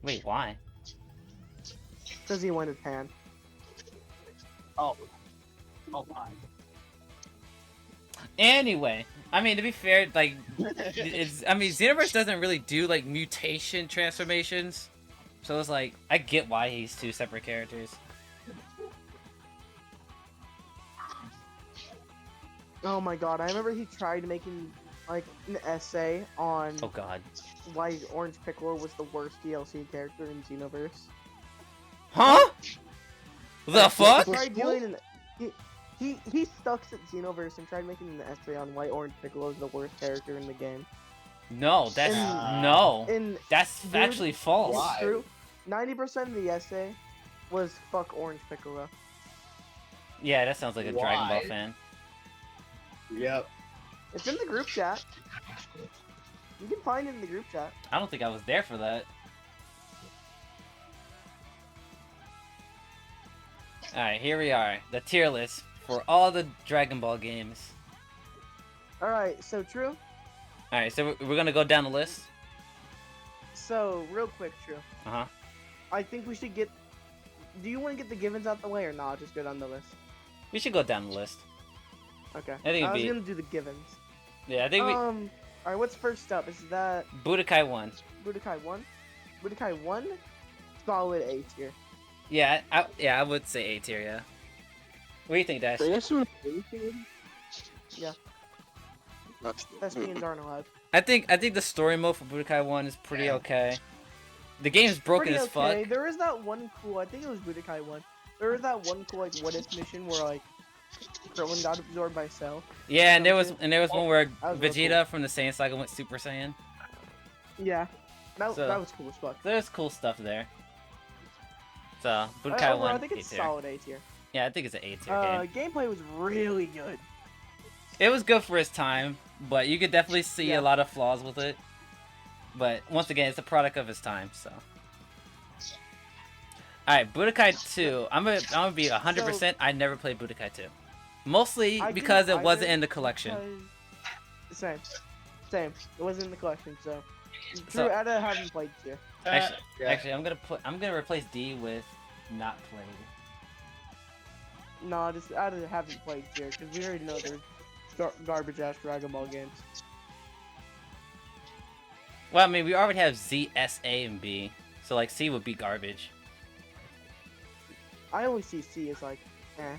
Wait, why? Because he went to Japan. Oh. Oh my. Anyway, I mean, to be fair, like, I mean, Xenoverse doesn't really do, like, mutation transformations. So it's like, I get why he's two separate characters. Oh my god, I remember he tried making, like, an essay on Oh god. why Orange Piccolo was the worst DLC character in Xenoverse. Huh? The He fuck? tried doing an... He stuck at Xenoverse and tried making an essay on why Orange Piccolo is the worst character in the game. No, that's... And- no. And That's dude, factually false. Why? it's true. 90% of the essay was fuck Orange Piccolo. Yeah, that sounds like a Dragon Ball Why? fan. Yep. It's in the group chat. You can find it in the group chat. I don't think I was there for that. Alright, here we are. The tier list for all the Dragon Ball games. Alright, so True. Alright, so we're gonna go down the list. So, real quick, True. Uh-huh. I think we should get... Do you want to get the givens out the way or not? Just go down the list. We should go down the list. Okay. I think it'd was be- gonna do the givens. Yeah, I think we... Alright, what's first up? Is that Budokai 1. Budokai 1? Budokai 1? Solid A tier. Yeah, I would say A tier, yeah. What do you think, Dash? Yeah. Thespians aren't allowed. I think the story mode for Budokai 1 is pretty okay. The game's broken Pretty as okay. fuck. There is that one cool... I think it was Budokai 1. There is that one cool, like, what-if mission where, like, Krillin got absorbed by Cell. Yeah, and there was one where That was real Vegeta from the Saiyan Saga went Super Saiyan. Yeah. That So- was cool as fuck. There's cool stuff there. So, Budokai Overall, 1, I think it's A tier. solid A tier. Yeah, I think it's an A tier game. Gameplay was really good. It was good for its time, but you could definitely see Yeah. a lot of flaws with it. But once again, it's a product of its time, so. Alright, Budokai 2. I'm gonna be 100%. I never played Budokai 2. Mostly I because didn't it wasn't either in the collection. Same. It wasn't in the collection, so. So- True, I haven't played too. Actually, I'm gonna replace D with not played. No, I haven't played tier because we already know there's garbage ass Dragon Ball games. Well, I mean, we already have Z, S, A, and B, so like C would be garbage. I always see C as like, eh.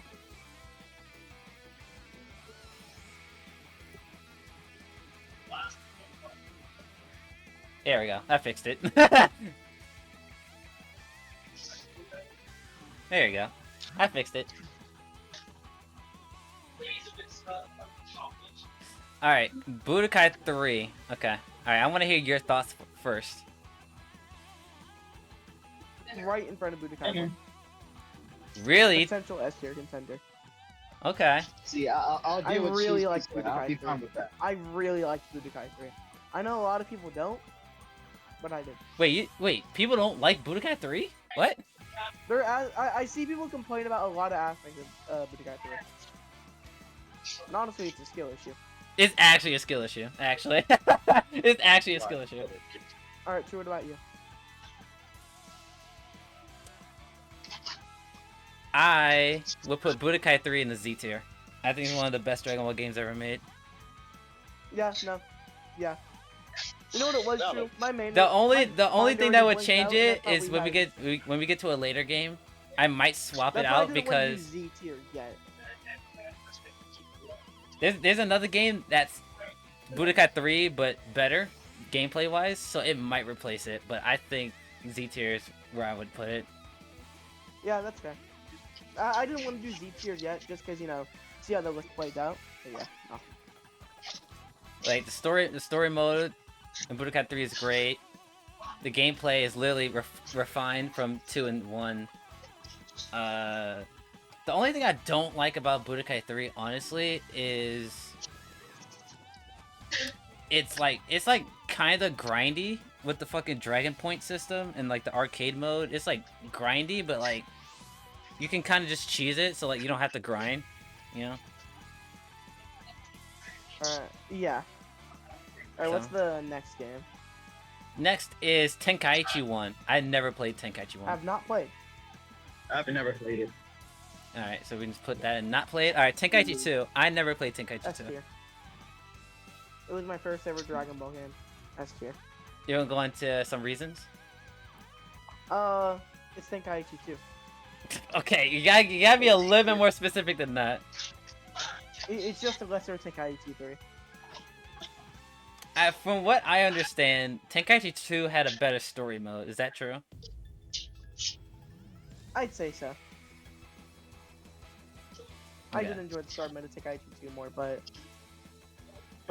There we go. I fixed it. There you go. I fixed it. Alright, Budokai 3. Okay. Alright, I want to hear your thoughts first. Right in front of Budokai 1. Really? Potential S tier contender. Okay. See, I'll I deal with really cheese like pizza, and I'll be Budokai fine 3. with that. I really like Budokai 3. I know a lot of people don't, but I do. Wait, people don't like Budokai 3? What? I see people complain about a lot of aspects of Budokai 3. And honestly, it's a skill issue. It's actually a skill issue, actually. It's actually a skill issue. Alright, True, what about you? I would put Budokai 3 in the Z tier. I think it's one of the best Dragon Ball games ever made. Yeah, no. Yeah. You know what it was, No. True? My main... The only thing that would was change out, and I it thought is we when we get to a later game, I might swap it That's why I out didn't want to do because Z tier yet. there's another game that's Budokai 3 but better gameplay wise, so it might replace it. But I think Z tier is where I would put it. Yeah, that's fair. I didn't want to do Z tier yet, just because, you know, see how the list plays out. But yeah, no. Like the story mode in Budokai 3 is great. The gameplay is literally refined from 2 and 1. The only thing I don't like about Budokai 3, honestly, is it's like kind of grindy with the fucking Dragon Point system and like the arcade mode. It's like grindy, but like you can kind of just cheese it, so like you don't have to grind, you know. Yeah. Alright, what's So. the next game? Next is Tenkaichi 1. I never played Tenkaichi 1. I've not played. I've never played it. Alright, so we can just put that in not played. Alright, Tenkaichi 2. I never played Tenkaichi S 2. tier. It was my first ever Dragon Ball game. S tier. You want to go into some reasons? It's Tenkaichi 2. Okay, you gotta be a little bit more specific than that. It's just a lesser Tenkaichi 3. From what I understand, Tenkaichi 2 had a better story mode. Is that true? I'd say so. I Okay. did enjoy the story mode of Tenkaichi 2 more, but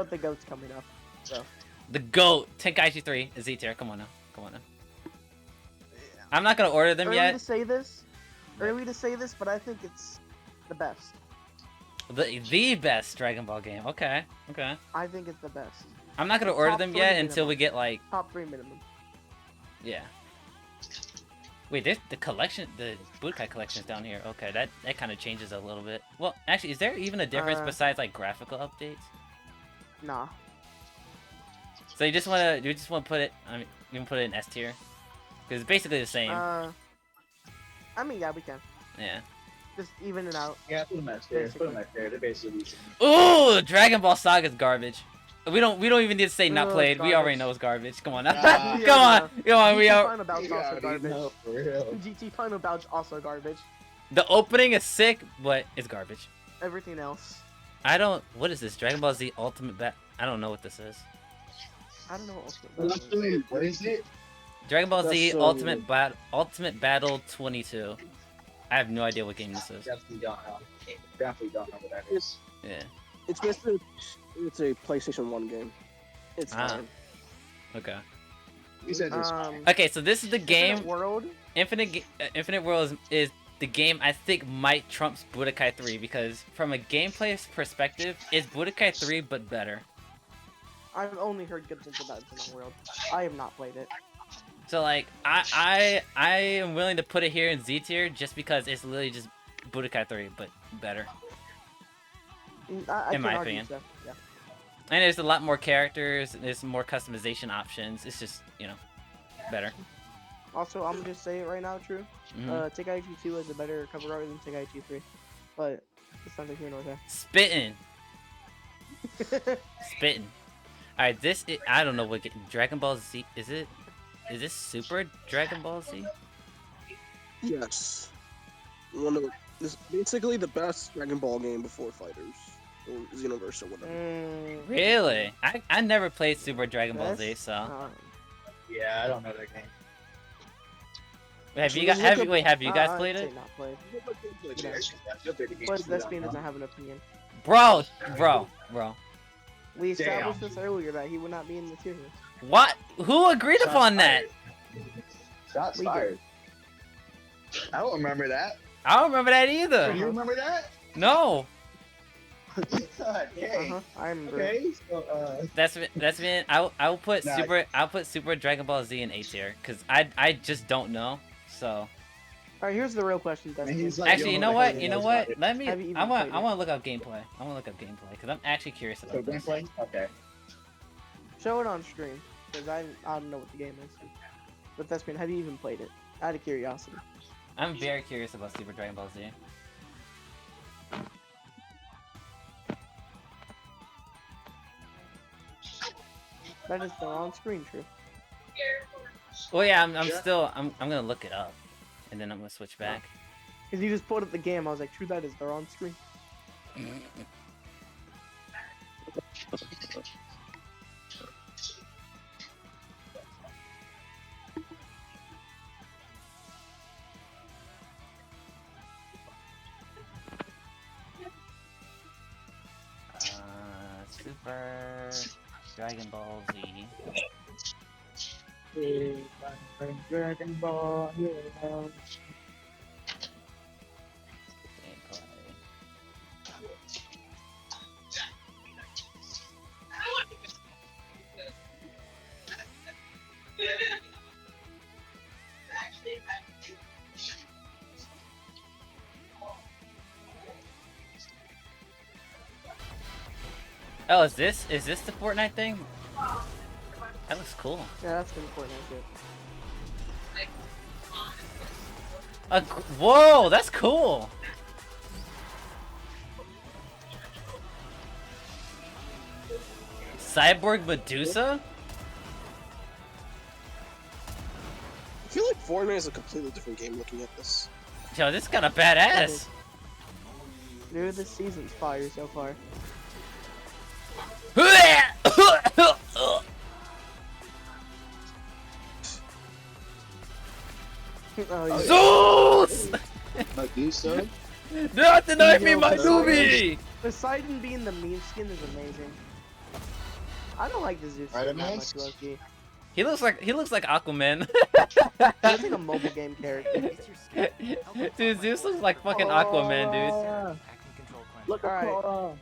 the goat's coming up, so. The GOAT, Tenkaichi 3, is Z tier. Come on now. Come on now. I'm not gonna order them Early yet. to say this, but I think it's the best. The best Dragon Ball game. Okay. Okay. I think it's the best. I'm not gonna order Top them 3 yet minimum. until we get like, Top 3 minimum. yeah. Wait, there's the collection, the Budokai Collection is down here. Okay, that kind of changes a little bit. Well, actually, is there even a difference besides like graphical updates? Nah. So you just wanna put it? I mean, you can put it in S tier because it's basically the same. I mean, yeah, we can. Yeah. Just even it out. Yeah, put them at there. Put them at there. They're basically. Ooh, Dragon Ball Saga's garbage. We don't even need to say not Ugh, played. We already garbage. know it's garbage. Come on now. Nah. Come on. Come on. We GT are. Final Bout's also garbage. No, for real. GT Final Bout's also garbage. The opening is sick, but it's garbage. Everything else. I don't. What is this? Dragon Ball Z Ultimate Bat. I don't know what this is. I don't know what else. What is it? Dragon Ball Z That's so Ultimate Battle 22. I have no idea what game this is. Definitely don't know. Definitely don't know what that is. Yeah. It's basically it's a PlayStation 1 game. It's fine. Okay. You said this. Okay, so this is the game. World. Infinite World is the game I think might trumps Budokai 3 because from a gameplay perspective, it's Budokai 3 but better. I've only heard good things about Infinite World. I have not played it. So like I am willing to put it here in Z tier just because it's literally just Budokai 3 but better. I In my can't argue opinion. so, yeah. And there's a lot more characters, there's more customization options. It's just, you know, better. Also, I'm gonna just say it right now, True. Mhm. Tenkaichi 2 has a better cover art than Tenkaichi 3. But it's not here nor there. Spitting. Spitting. Alright, I don't know what Dragon Ball Z is it? Is this Super Dragon Ball Z? Yes. This basically the best Dragon Ball game before FighterZ or Xenoverse or whatever. Really? I never played Super Dragon Ball Z, Best? so Yeah, I don't know that game. have you guys have you guys I'd played say it? not played. Yeah. But Thespian doesn't have an opinion. Bro. We Damn. established this earlier that he would not be in the tier list. What? Who agreed Shots upon that? Shots We did. fired. I don't remember that. I don't remember that either. Do you remember that? No. Okay. I remember. Okay. So, That's been I'll put Nah. Super Dragon Ball Z in A tier because I just don't know. So Alright, here's the real question, Thespian. he's like, actually, you know what? You know what? Let me. Have you even I want played it? to look up gameplay. I want to look up gameplay because I'm actually curious So about this. gameplay? Okay. Show it on stream, because I don't know what the game is. But Thespian, have you even played it? Out of curiosity. I'm very curious about Super Dragon Ball Z. That is still on screen, True. Well, yeah, I'm Yeah. still I'm gonna look it up, and then I'm gonna switch back. Because you just pulled up the game, I was like, True, that is they're on screen. Super Dragon Ball Z. Dragon Ball. Gameplay. Oh, is this the Fortnite thing? That looks cool. Yeah, that's gonna be Fortnite shit. Whoa, that's cool. Cyborg Medusa? I feel like Fortnite is a completely different game looking at this. Yo, this got a badass. Dude, this season's fire so far. Oh, Zeus! Medusa? Not deny me Yo, my Poseidon. movie! Poseidon being the meme skin is amazing. I don't like the Zeus Right, skin that Amos? much, low-key. He looks like He Aquaman. looks like a mobile game character. Dude, Zeus looks like fucking Aquaman, dude. Look at Alright. Cora.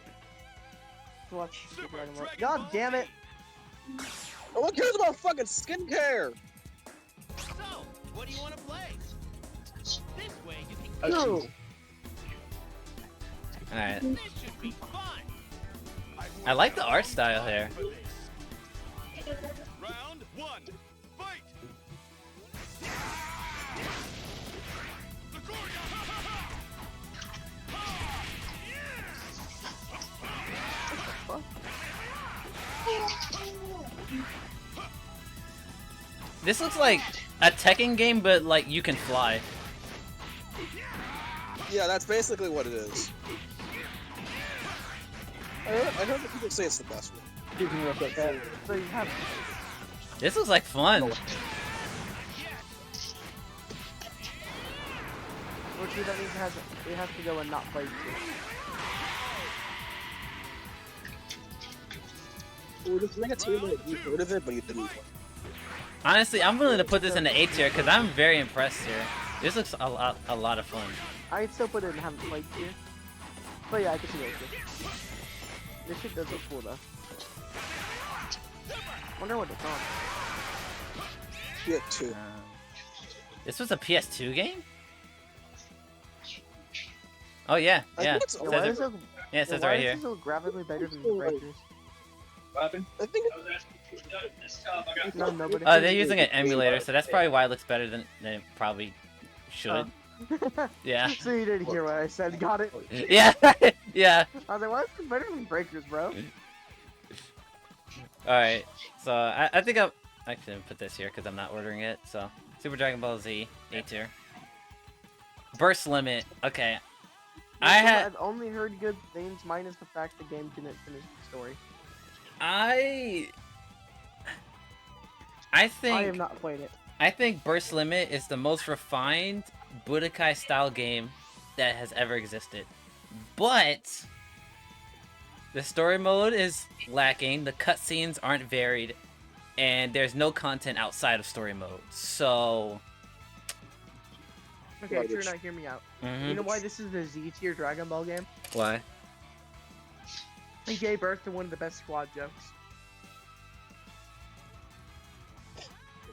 Watch Super Dragon Ball. God damn it! No one cares about fucking skincare! So, what do you want to play? This way you can Oh, No. Jesus. Alright. This should be fun. I like the art style here. Round one, fight. This looks like a Tekken game, but like you can fly. Yeah, that's basically what it is. I heard that people say it's the best one. Excuse me real quick. So you have This looks like fun. which that means it has to go and not play too. Or just make a team that you heard of it, but you didn't play. Honestly, I'm willing to put this in the A tier because I'm very impressed here. This looks a lot of fun. I'd still put it in haven't played tier. But yeah, I can see it. This shit does look cool though. Wonder what it's on. Yeah, two. This was a PS2 game? Oh yeah, I yeah. think it's It Yeah, says why it- does it, yeah, it says why right does here. this look graphically better than the Cool, right. Breakers? What happened? I think No, nobody. Oh, they're using an emulator, so that's probably why it looks better than it probably should. Yeah. So you didn't hear what I said, got it? Yeah, yeah. I was like, why is it better than Breakers, bro? Alright, so I think I'm actually gonna put this here because I'm not ordering it, so. Super Dragon Ball Z, A tier. Burst Limit, okay. I've only heard good things, minus the fact the game didn't finish the story. I I think have not played it. I think Burst Limit is the most refined Budokai style game that has ever existed. But the story mode is lacking, the cutscenes aren't varied, and there's no content outside of story mode. So Okay, Garbage. True, now hear me out. mhm. You know why this is the Z tier Dragon Ball game? Why? He gave birth to one of the best squad jokes.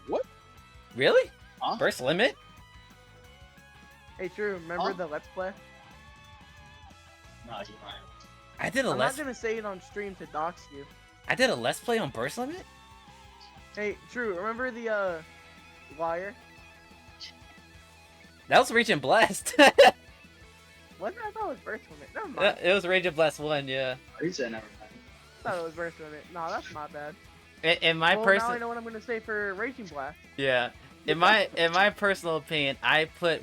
what? Really? Huh? Burst Limit? Hey, True, remember Huh? the Let's Play? No, you're right. I did a I'm let's not gonna say it on stream to dox you. I did a let's play on Burst Limit? Hey, True, remember the wire? That was Rage and Blast. What? I thought it was Burst Limit. Never mind. It was Rage and Blast 1, yeah. Are you saying everything? I thought it was Burst Limit. No, that's not bad. In my Well, now I person, know what I'm gonna say for Raging Blast. yeah. In my personal opinion, I put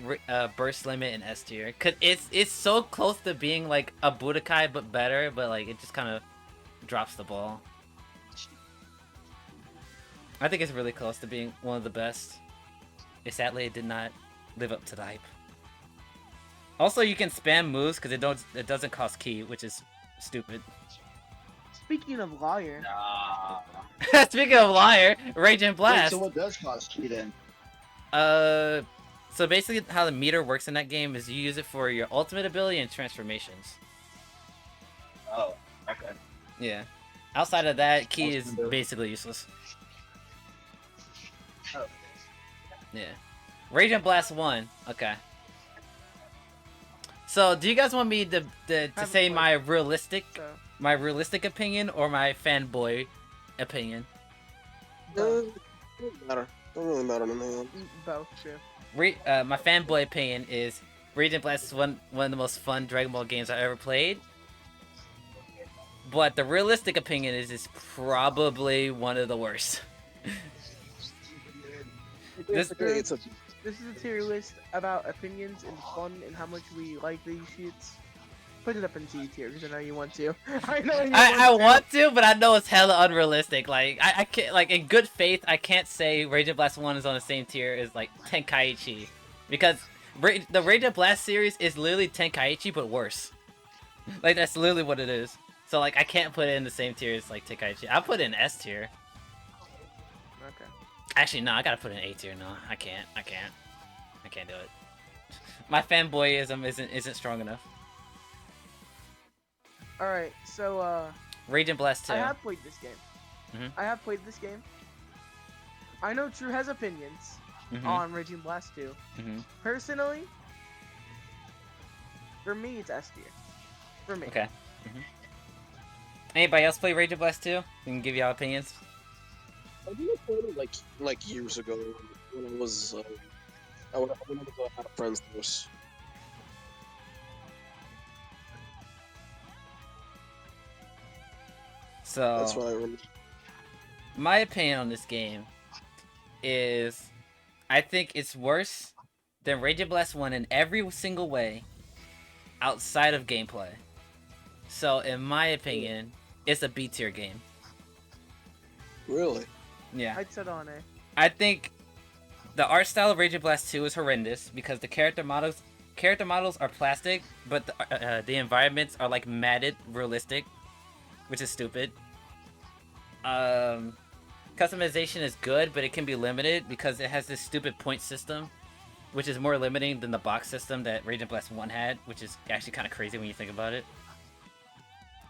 Burst Limit in S tier because it's so close to being like a Budokai but better, but like it just kind of drops the ball. I think it's really close to being one of the best. Sadly, it did not live up to the hype. Also, you can spam moves because it doesn't cost key, which is stupid. Speaking of liar, Nah. Speaking of liar, Rage and Wait, Blast. so what does cost key then? So basically how the meter works in that game is you use it for your ultimate ability and transformations. Oh, okay. Yeah. Outside of that, key is Ultimate ability. basically useless. Oh. Yeah. Rage and Blast 1. Okay. So, do you guys want me to Haven't say played. my realistic so opinion or my fanboy opinion? Both. Doesn't matter. Don't really matter to me. Both, true. My fanboy opinion is Raging Blast is one of the most fun Dragon Ball games I ever played. But the realistic opinion is it's probably one of the worst. This- It's a This is a tier list about opinions and fun and how much we like these shits. Put it up in C tier because I know you want to. I know you I want want to, but I know it's hella unrealistic. Like I can't, like, in good faith, I can't say Raging Blast 1 is on the same tier as like Tenkaichi, because the Raging Blast series is literally Tenkaichi but worse. Like that's literally what it is. So like I can't put it in the same tier as like Tenkaichi. I'll put it in S tier. Okay. Actually, no, I gotta put it in A tier. No, I can't do it. My fanboyism isn't strong enough. Alright, so Raging Blast 2. I have played this game. Mhm. I have played this game. I know True has opinions Mhm. on Raging Blast 2. Mhm. Personally, for me, it's S tier. For me. Okay. Anybody else play Raging Blast 2? We can give y'all opinions. I think I played it like years ago when I was when I had a friend's house. That's So what I remember. my opinion on this game is, I think it's worse than Raging Blast 1 in every single way, outside of gameplay. So in my opinion, it's a B tier game. Really? Yeah. I'd set on A. I think the art style of Raging Blast 2 is horrendous because the character models are plastic, but the environments are like matted realistic, which is stupid. Customization is good, but it can be limited because it has this stupid point system, which is more limiting than the box system that Raging Blast 1 had, which is actually kind of crazy when you think about it.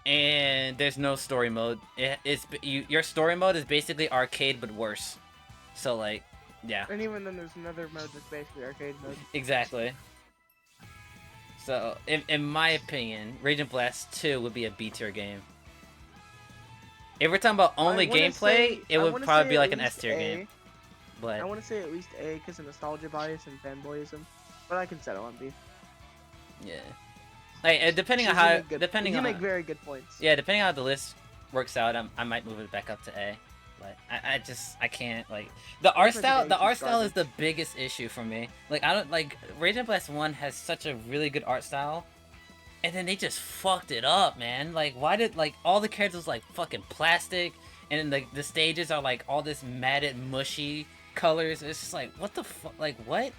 And there's no story mode. Your story mode is basically arcade but worse. So like, yeah, And even then, there's another mode that's basically arcade mode. exactly. So in my opinion, Raging Blast 2 would be a B tier game. If we're talking about only I wanna gameplay, say- it I would wanna probably say be at like an least S tier A. game. But I want to say at least A because of nostalgia bias and fanboyism, but I can settle on B. yeah, like depending on You how make good- depending you on make how, very good points. yeah, depending on how the list works out, I might move it back up to A. But I can't, like, the art think style. A The is art style is garbage. the biggest issue for me. Like I don't like Raging Blast 1 has such a really good art style, and then they just fucked it up, man. Like why did like all the characters like fucking plastic, and then the stages are like all this matted mushy colors. It's just like what the fuck, like what?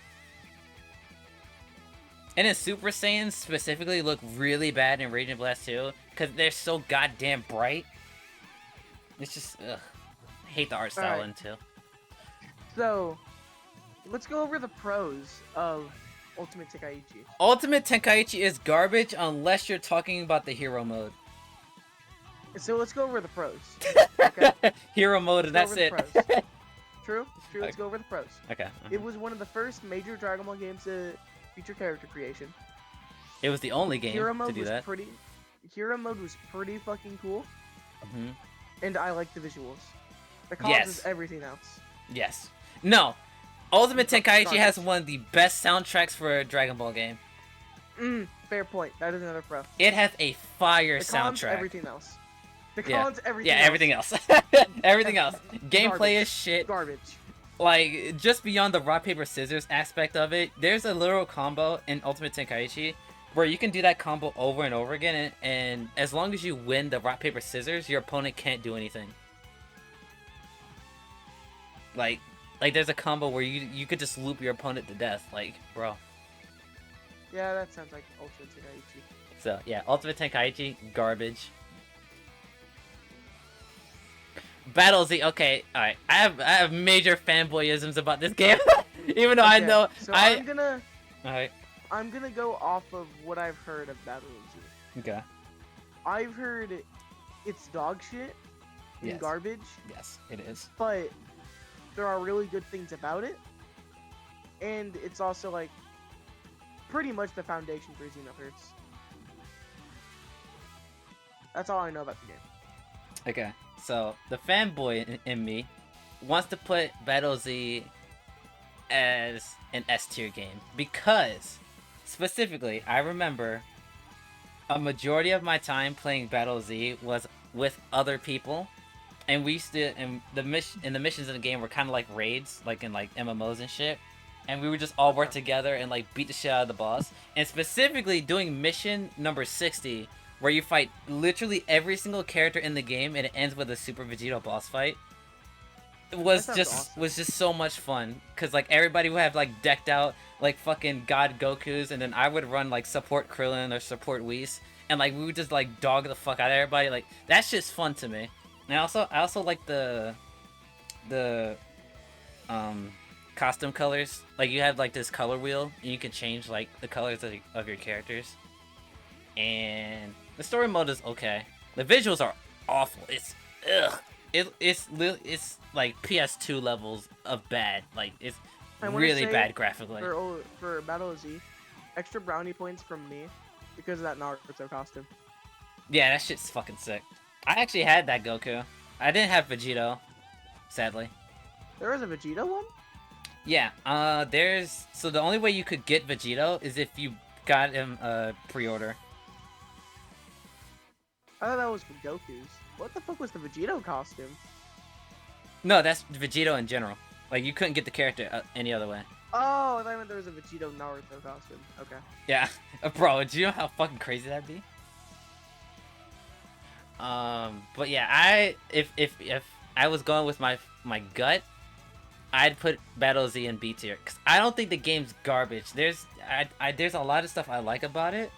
And then Super Saiyans specifically look really bad in Raging Blast 2 because they're so goddamn bright. It's just, ugh. I hate the art style Alright. in 2. So, let's go over the pros of Ultimate Tenkaichi. Ultimate Tenkaichi is garbage unless you're talking about the hero mode. So let's go over the pros. Okay. Hero mode, and Let's that's go it. over the True. Let's Okay. go over the pros. Okay. It was one of the first major Dragon Ball games to feature character creation. It was the only game Hero to mode do was that. Hero mode was pretty fucking cool, hmm and I like the visuals. The cause Yes. is everything else. Yes. No. Ultimate Fuck Tenkaichi has garbage. one of the best soundtracks for a Dragon Ball game. Fair point. That is another pro. It has a fire The cons, soundtrack. everything else. The Yeah. cons, everything Yeah, else. everything else. Everything else. Gameplay Garbage. is shit. Garbage. Like, just beyond the rock, paper, scissors aspect of it, there's a literal combo in Ultimate Tenkaichi where you can do that combo over and over again, and as long as you win the rock, paper, scissors, your opponent can't do anything. Like there's a combo where you could just loop your opponent to death. Like, bro. Yeah, that sounds like Ultimate Tenkaichi. So, yeah, Ultimate Tenkaichi, garbage. Battle Z, okay, alright. I have major fanboyisms about this game. Even though I Okay, know So Alright, I'm gonna go off of what I've heard of Battle Z. okay. I've heard it's dog shit and Yes. garbage, Yes, it is. but there are really good things about it, and it's also like pretty much the foundation for Xenoverse. That's all I know about the game. Okay, so the fanboy in me wants to put Battle Z as an S tier game because, specifically, I remember a majority of my time playing Battle Z was with other people, and we used to, and the missions in the game were kind of like raids, like in like MMOs and shit, and we would just all work together and like beat the shit out of the boss. And specifically doing mission number 60, where you fight literally every single character in the game, and it ends with a Super Vegito boss fight. Was just so much fun, cause like everybody would have like decked out like fucking God Gokus, and then I would run like support Krillin or support Whis, and like we would just like dog the fuck out of everybody. Like that shit's fun to me. And I also like the costume colors. Like you have like this color wheel, and you can change like the colors of your characters. And the story mode is okay. The visuals are awful. It's ugh. It's like PS2 levels of bad. Like it's really bad graphically. For Battle Z, extra brownie points from me because of that Naruto costume. Yeah, that shit's fucking sick. I actually had that Goku. I didn't have Vegito, sadly. There was a Vegito one? Yeah. So the only way you could get Vegito is if you got him pre-order. I thought that was for Goku's. What the fuck was the Vegito costume? No, that's Vegito in general. Like, you couldn't get the character any other way. Oh, I thought there was a Vegito Naruto costume. Okay. Yeah. Bro, do you know how fucking crazy that'd be? But yeah, if I was going with my gut, I'd put Battle Z in B tier. Because I don't think the game's garbage. There's a lot of stuff I like about it,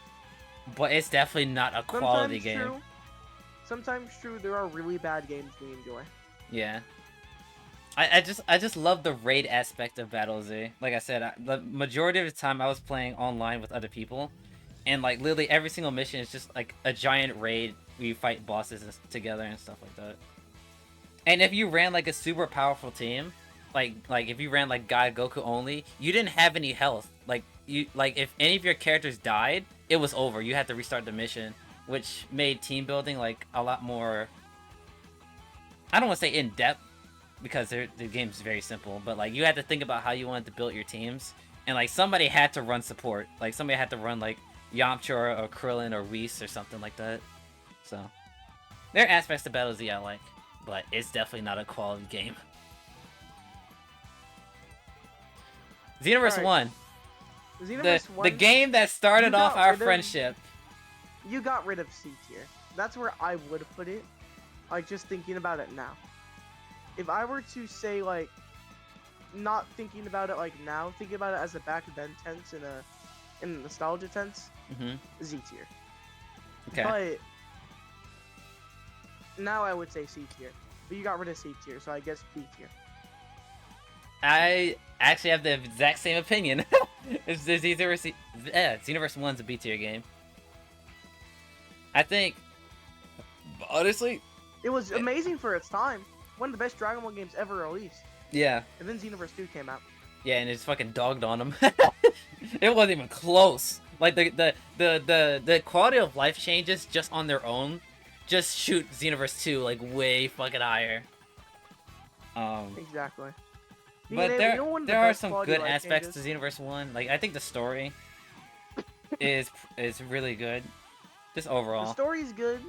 but it's definitely not a quality game. Sometimes true, there are really bad games we enjoy. Yeah. I just love the raid aspect of Battle Z. Like I said, the majority of the time I was playing online with other people, and like literally every single mission is just like a giant raid where you fight bosses together and stuff like that. And if you ran like a super powerful team, like if you ran like God Goku only, you didn't have any health. Like if any of your characters died, it was over. You had to restart the mission, which made team building like a lot more, I don't want to say in depth, because the game's very simple, but like you had to think about how you wanted to build your teams, and like somebody had to run support, like somebody had to run like Yamcha or Krillin or Whis or something like that. So there are aspects to Battle Z I like, but it's definitely not a quality game. Xenoverse 1. Xenoverse 1. The game that started off our friendship. You got rid of C tier. That's where I would put it. Like, just thinking about it now. If I were to say, like, not thinking about it like now, thinking about it as a back then tense in a nostalgia tense, Z tier. Okay. But now I would say C tier. But you got rid of C tier, so I guess B tier. I actually have the exact same opinion. Xenoverse 1's a B tier game. I think, honestly, it was amazing for its time. One of the best Dragon Ball games ever released. Yeah. And then Xenoverse 2 came out. Yeah, and it's fucking dogged on them. It wasn't even close. Like the quality of life changes just on their own just shoot Xenoverse 2 like way fucking higher. Exactly. But there are some good aspects to Xenoverse 1. Like I think the story is really good. Just overall. The story's good.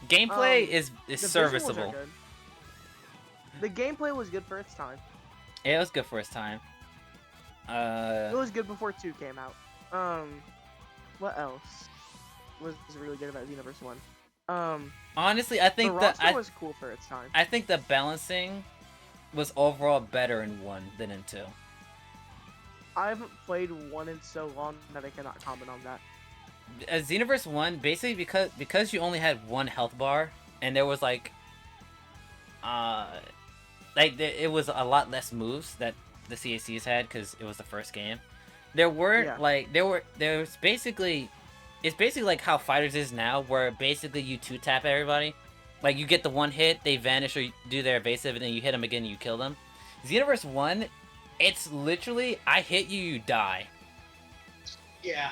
Gameplay is serviceable. The gameplay was good for its time. Yeah, it was good for its time. It was good before 2 came out. What else was really good about Xenoverse 1? Honestly, I think the roster was cool for its time. I think the balancing was overall better in 1 than in 2. I haven't played 1 in so long that I cannot comment on that. Xenoverse 1, basically because you only had one health bar, and there was like it was a lot less moves that the CACs had because it was the first game. There weren't it's basically like how FighterZ is now, where basically you 2-tap everybody. Like you get the one hit, they vanish or you do their evasive, and then you hit them again and you kill them. Xenoverse 1, it's literally I hit you, you die. Yeah.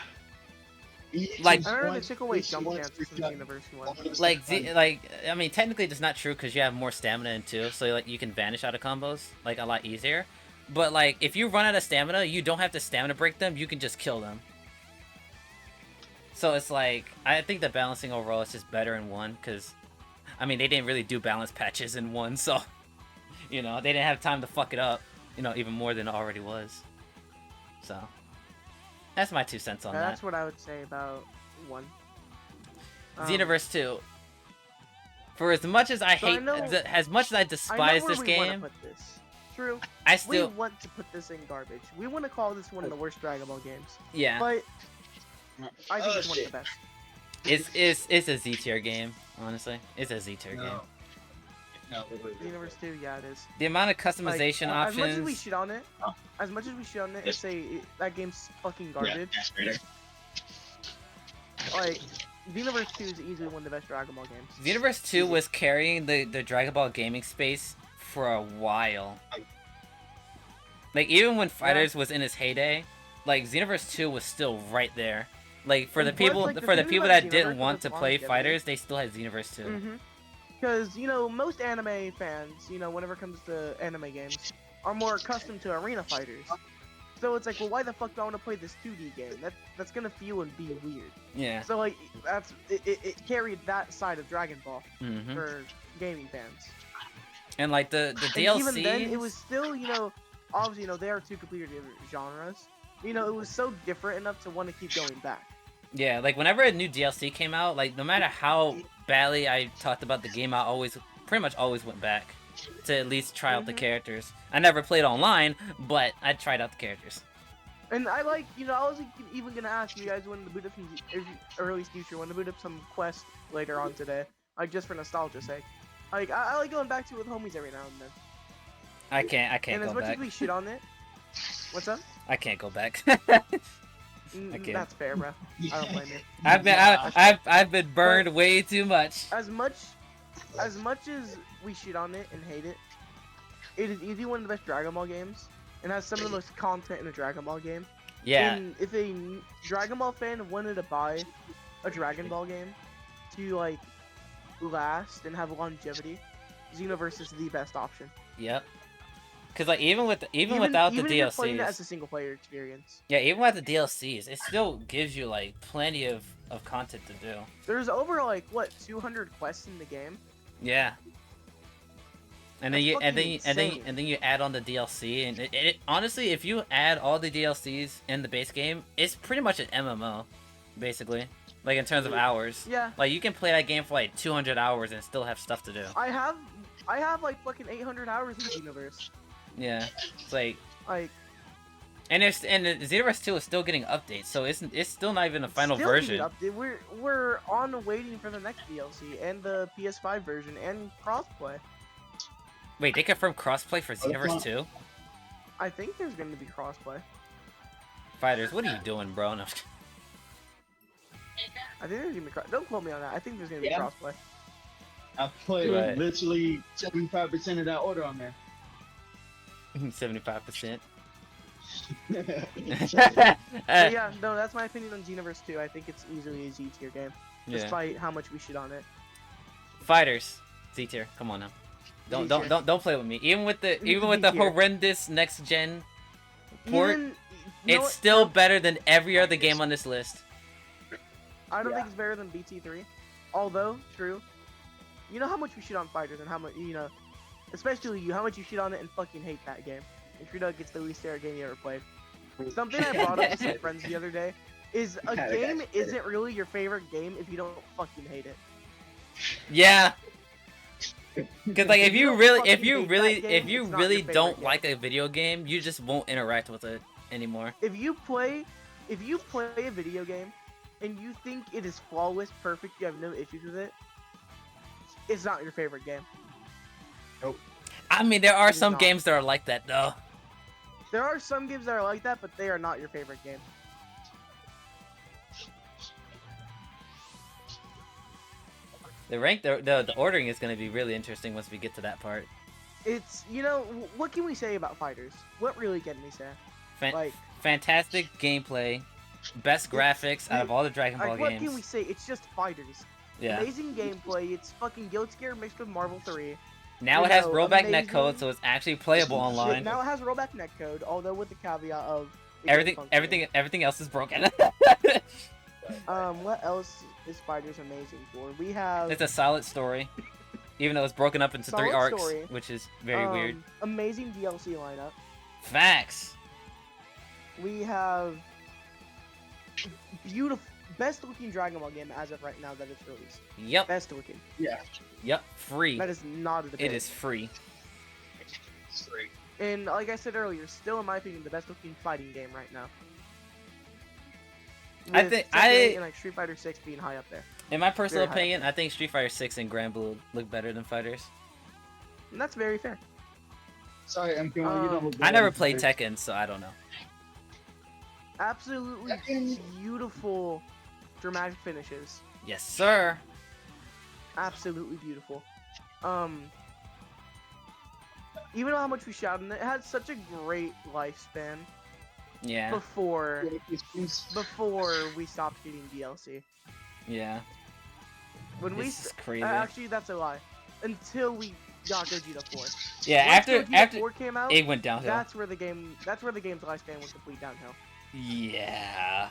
Like I remember they took away jump chances from Xenoverse 1. Like I mean, technically it's not true because you have more stamina in 2, so like you can vanish out of combos like a lot easier. But like if you run out of stamina, you don't have to stamina break them. You can just kill them. So it's like I think the balancing overall is just better in 1 because, I mean, they didn't really do balance patches in 1, so you know they didn't have time to fuck it up. You know, even more than it already was. So that's my 2 cents on that. That's what I would say about 1. Xenoverse 2. For as much as I hate, as much as I despise this game, put this. True. I still we want to put this in garbage. We want to call this one of the worst Dragon Ball games. yeah. But I think it's one of the best. It's a Z tier game. Honestly, it's a Z tier game. No, Xenoverse 2, yeah, it is. The amount of customization options. As much as we shit on it, and say that game's fucking garbage. Like, Xenoverse 2 is easily one of the best Dragon Ball games. Xenoverse 2 was carrying the Dragon Ball gaming space for a while. Like, even when FighterZ was in its heyday, like, Xenoverse 2 was still right there. Like, for the people that didn't want to play FighterZ, they still had Xenoverse 2. Because, you know, most anime fans, you know, whenever it comes to anime games, are more accustomed to arena fighters. So it's like, well, why the fuck do I want to play this 2D game? That's gonna feel and be weird. Yeah. So like, it carried that side of Dragon Ball for gaming fans. And like the And DLC. even then, it was still, you know, obviously, you know, they are 2 completely different genres. You know, it was so different enough to want to keep going back. Yeah, like whenever a new DLC came out, like no matter how badly I talked about the game, I pretty much always went back to at least try out the characters. I never played online, but I tried out the characters. And I like, you know, I was even gonna ask you guys when to boot up some, or at least future, when to boot up some quests later on today, like just for nostalgia's sake. Like I like going back to it with homies every now and then. I can't And go as much back. as we shit on it, what's up? I can't go back. Okay. That's fair, bro. I don't blame you. I've been burned way too much. As much as we shit on it and hate it, it is easily one of the best Dragon Ball games, and has some of the most content in a Dragon Ball game. Yeah. And if a Dragon Ball fan wanted to buy a Dragon Ball game to like last and have longevity, Xenoverse is the best option. Yep. Cause like even without the if you're playing it DLCs, as a single player experience. yeah, even without the DLCs, it still gives you like plenty of content to do. There's over like what 200 quests in the game. Yeah. And then That's you add on the DLC, and it honestly, if you add all the DLCs in the base game, it's pretty much an MMO, basically. Like in terms of hours. Yeah. Like you can play that game for like 200 hours and still have stuff to do. I have like fucking 800 hours in Xenoverse. Yeah. It's like. Like. And the Xenoverse 2 is still getting updates, so it's still not even a final version. We're on waiting for the next DLC and the PS5 version and crossplay. Wait, they confirmed crossplay for Xenoverse 2? I think there's going to be crossplay. FighterZ, what are you doing, bro? No. I think there's going to be don't quote me on that. I think there's going to be crossplay. I played Right. literally 75% of that order on there. 75%. But yeah, no, that's my opinion on Xenoverse 2. I think it's easily a Z tier game, despite how much we shit on it. FighterZ, Z tier. Come on now. Don't play with me. Even with the horrendous next gen port, it's still better than every other game on this list. I don't think it's better than BT3. Although, true. You know how much we shit on FighterZ and how much, you know, especially you, how much you shit on it and fucking hate that game. And True Dog gets the least fair game you ever played. Something I brought up with some friends the other day is a game isn't really your favorite game if you don't fucking hate it. Yeah. Because like if you really don't like a video game, you just won't interact with it anymore. If you play a video game and you think it is flawless, perfect, you have no issues with it, it's not your favorite game. Nope. I mean, there are some games that are like that though. There are some games that are like that, but they are not your favorite game. The ordering is going to be really interesting once we get to that part. It's, you know, what can we say about FighterZ? What really can we say? Fantastic gameplay, best graphics out of all the Dragon Ball games. What can we say? It's just FighterZ. Yeah. Amazing gameplay. It's fucking Guilty Gear mixed with Marvel 3. Now You it has know, rollback amazing. netcode, so it's actually playable online. Now it has rollback netcode, although with the caveat of it Everything, gets everything, everything else is broken. functional. What else is Fighters amazing for? We have It's a solid story, even though it's broken up into 3 Solid arcs, story. which is very weird. Amazing DLC lineup. Facts. We have beautiful, best looking Dragon Ball game as of right now that it's released. Yep. Best looking. Yeah. Yep. Free. That is not a debate. It is free. Straight. And like I said earlier, still in my opinion, the best looking fighting game right now. I With think- Tekken I- 8 and like Street Fighter 6 being high up there. In my personal Very high. opinion, I think Street Fighter 6 and Grand Blue look better than Fighters. And that's very fair. Sorry, MQ1, you don't look I good never on played Fighters. Tekken, so I don't know. Absolutely Tekken- beautiful dramatic finishes. Yes, sir. Absolutely beautiful. Even though how much we shouted, on it had such a great lifespan Yeah. before we stopped getting DLC. Yeah. When we This is crazy. actually that's a lie. Until we got Gogeta 4. Yeah. Once After Gogeta 4 came out, it went downhill. that's where the game's lifespan was complete downhill. Yeah.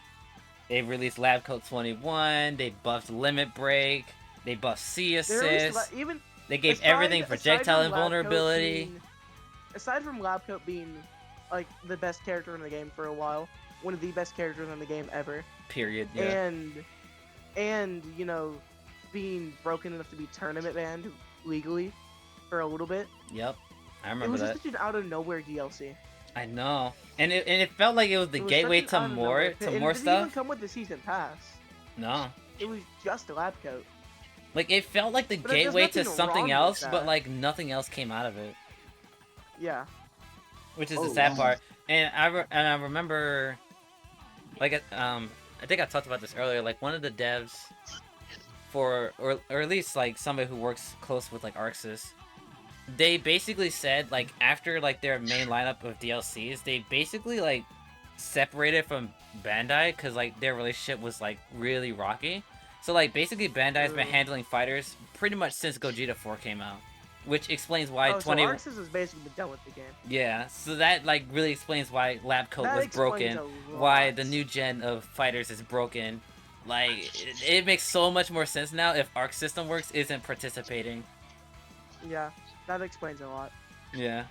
They released Lab Coat 21. They buffed Limit Break. They buffed C They released Assist. even They gave aside- everything aside projectile from Lab Coat invulnerability. aside from Lab Coat being like the best character in the game for a while, one of the best characters in the game ever, Period. Yeah. and you know, being broken enough to be tournament banned legally for a little bit. Yep. I It remember was that. just such an out of nowhere DLC. I know. And it felt like it was the It was gateway such to an out of more nowhere to hit, and more it didn't even stuff. come with the season pass. No. It was just a Lab Coat. Like it felt like the But there's gateway to nothing wrong something with else, but that. like nothing else came out of it, Yeah. which is Oh, the sad wow. part. And I remember, like I think I talked about this earlier. Like one of the devs for or at least like somebody who works close with like Arxis, they basically said like after like their main lineup of DLCs, they basically like separated from Bandai because like their relationship was like really rocky. So like basically Bandai's been Ooh. handling Fighters pretty much since Gogeta 4 came out, which explains why Oh, 20. so Arxis has basically been done with the game. Yeah, so that like really explains why Lab Coat That was explains broken, a why lot. the new gen of Fighters is broken. Like it makes so much more sense now if Arc System Works isn't participating. Yeah, that explains a lot. Yeah.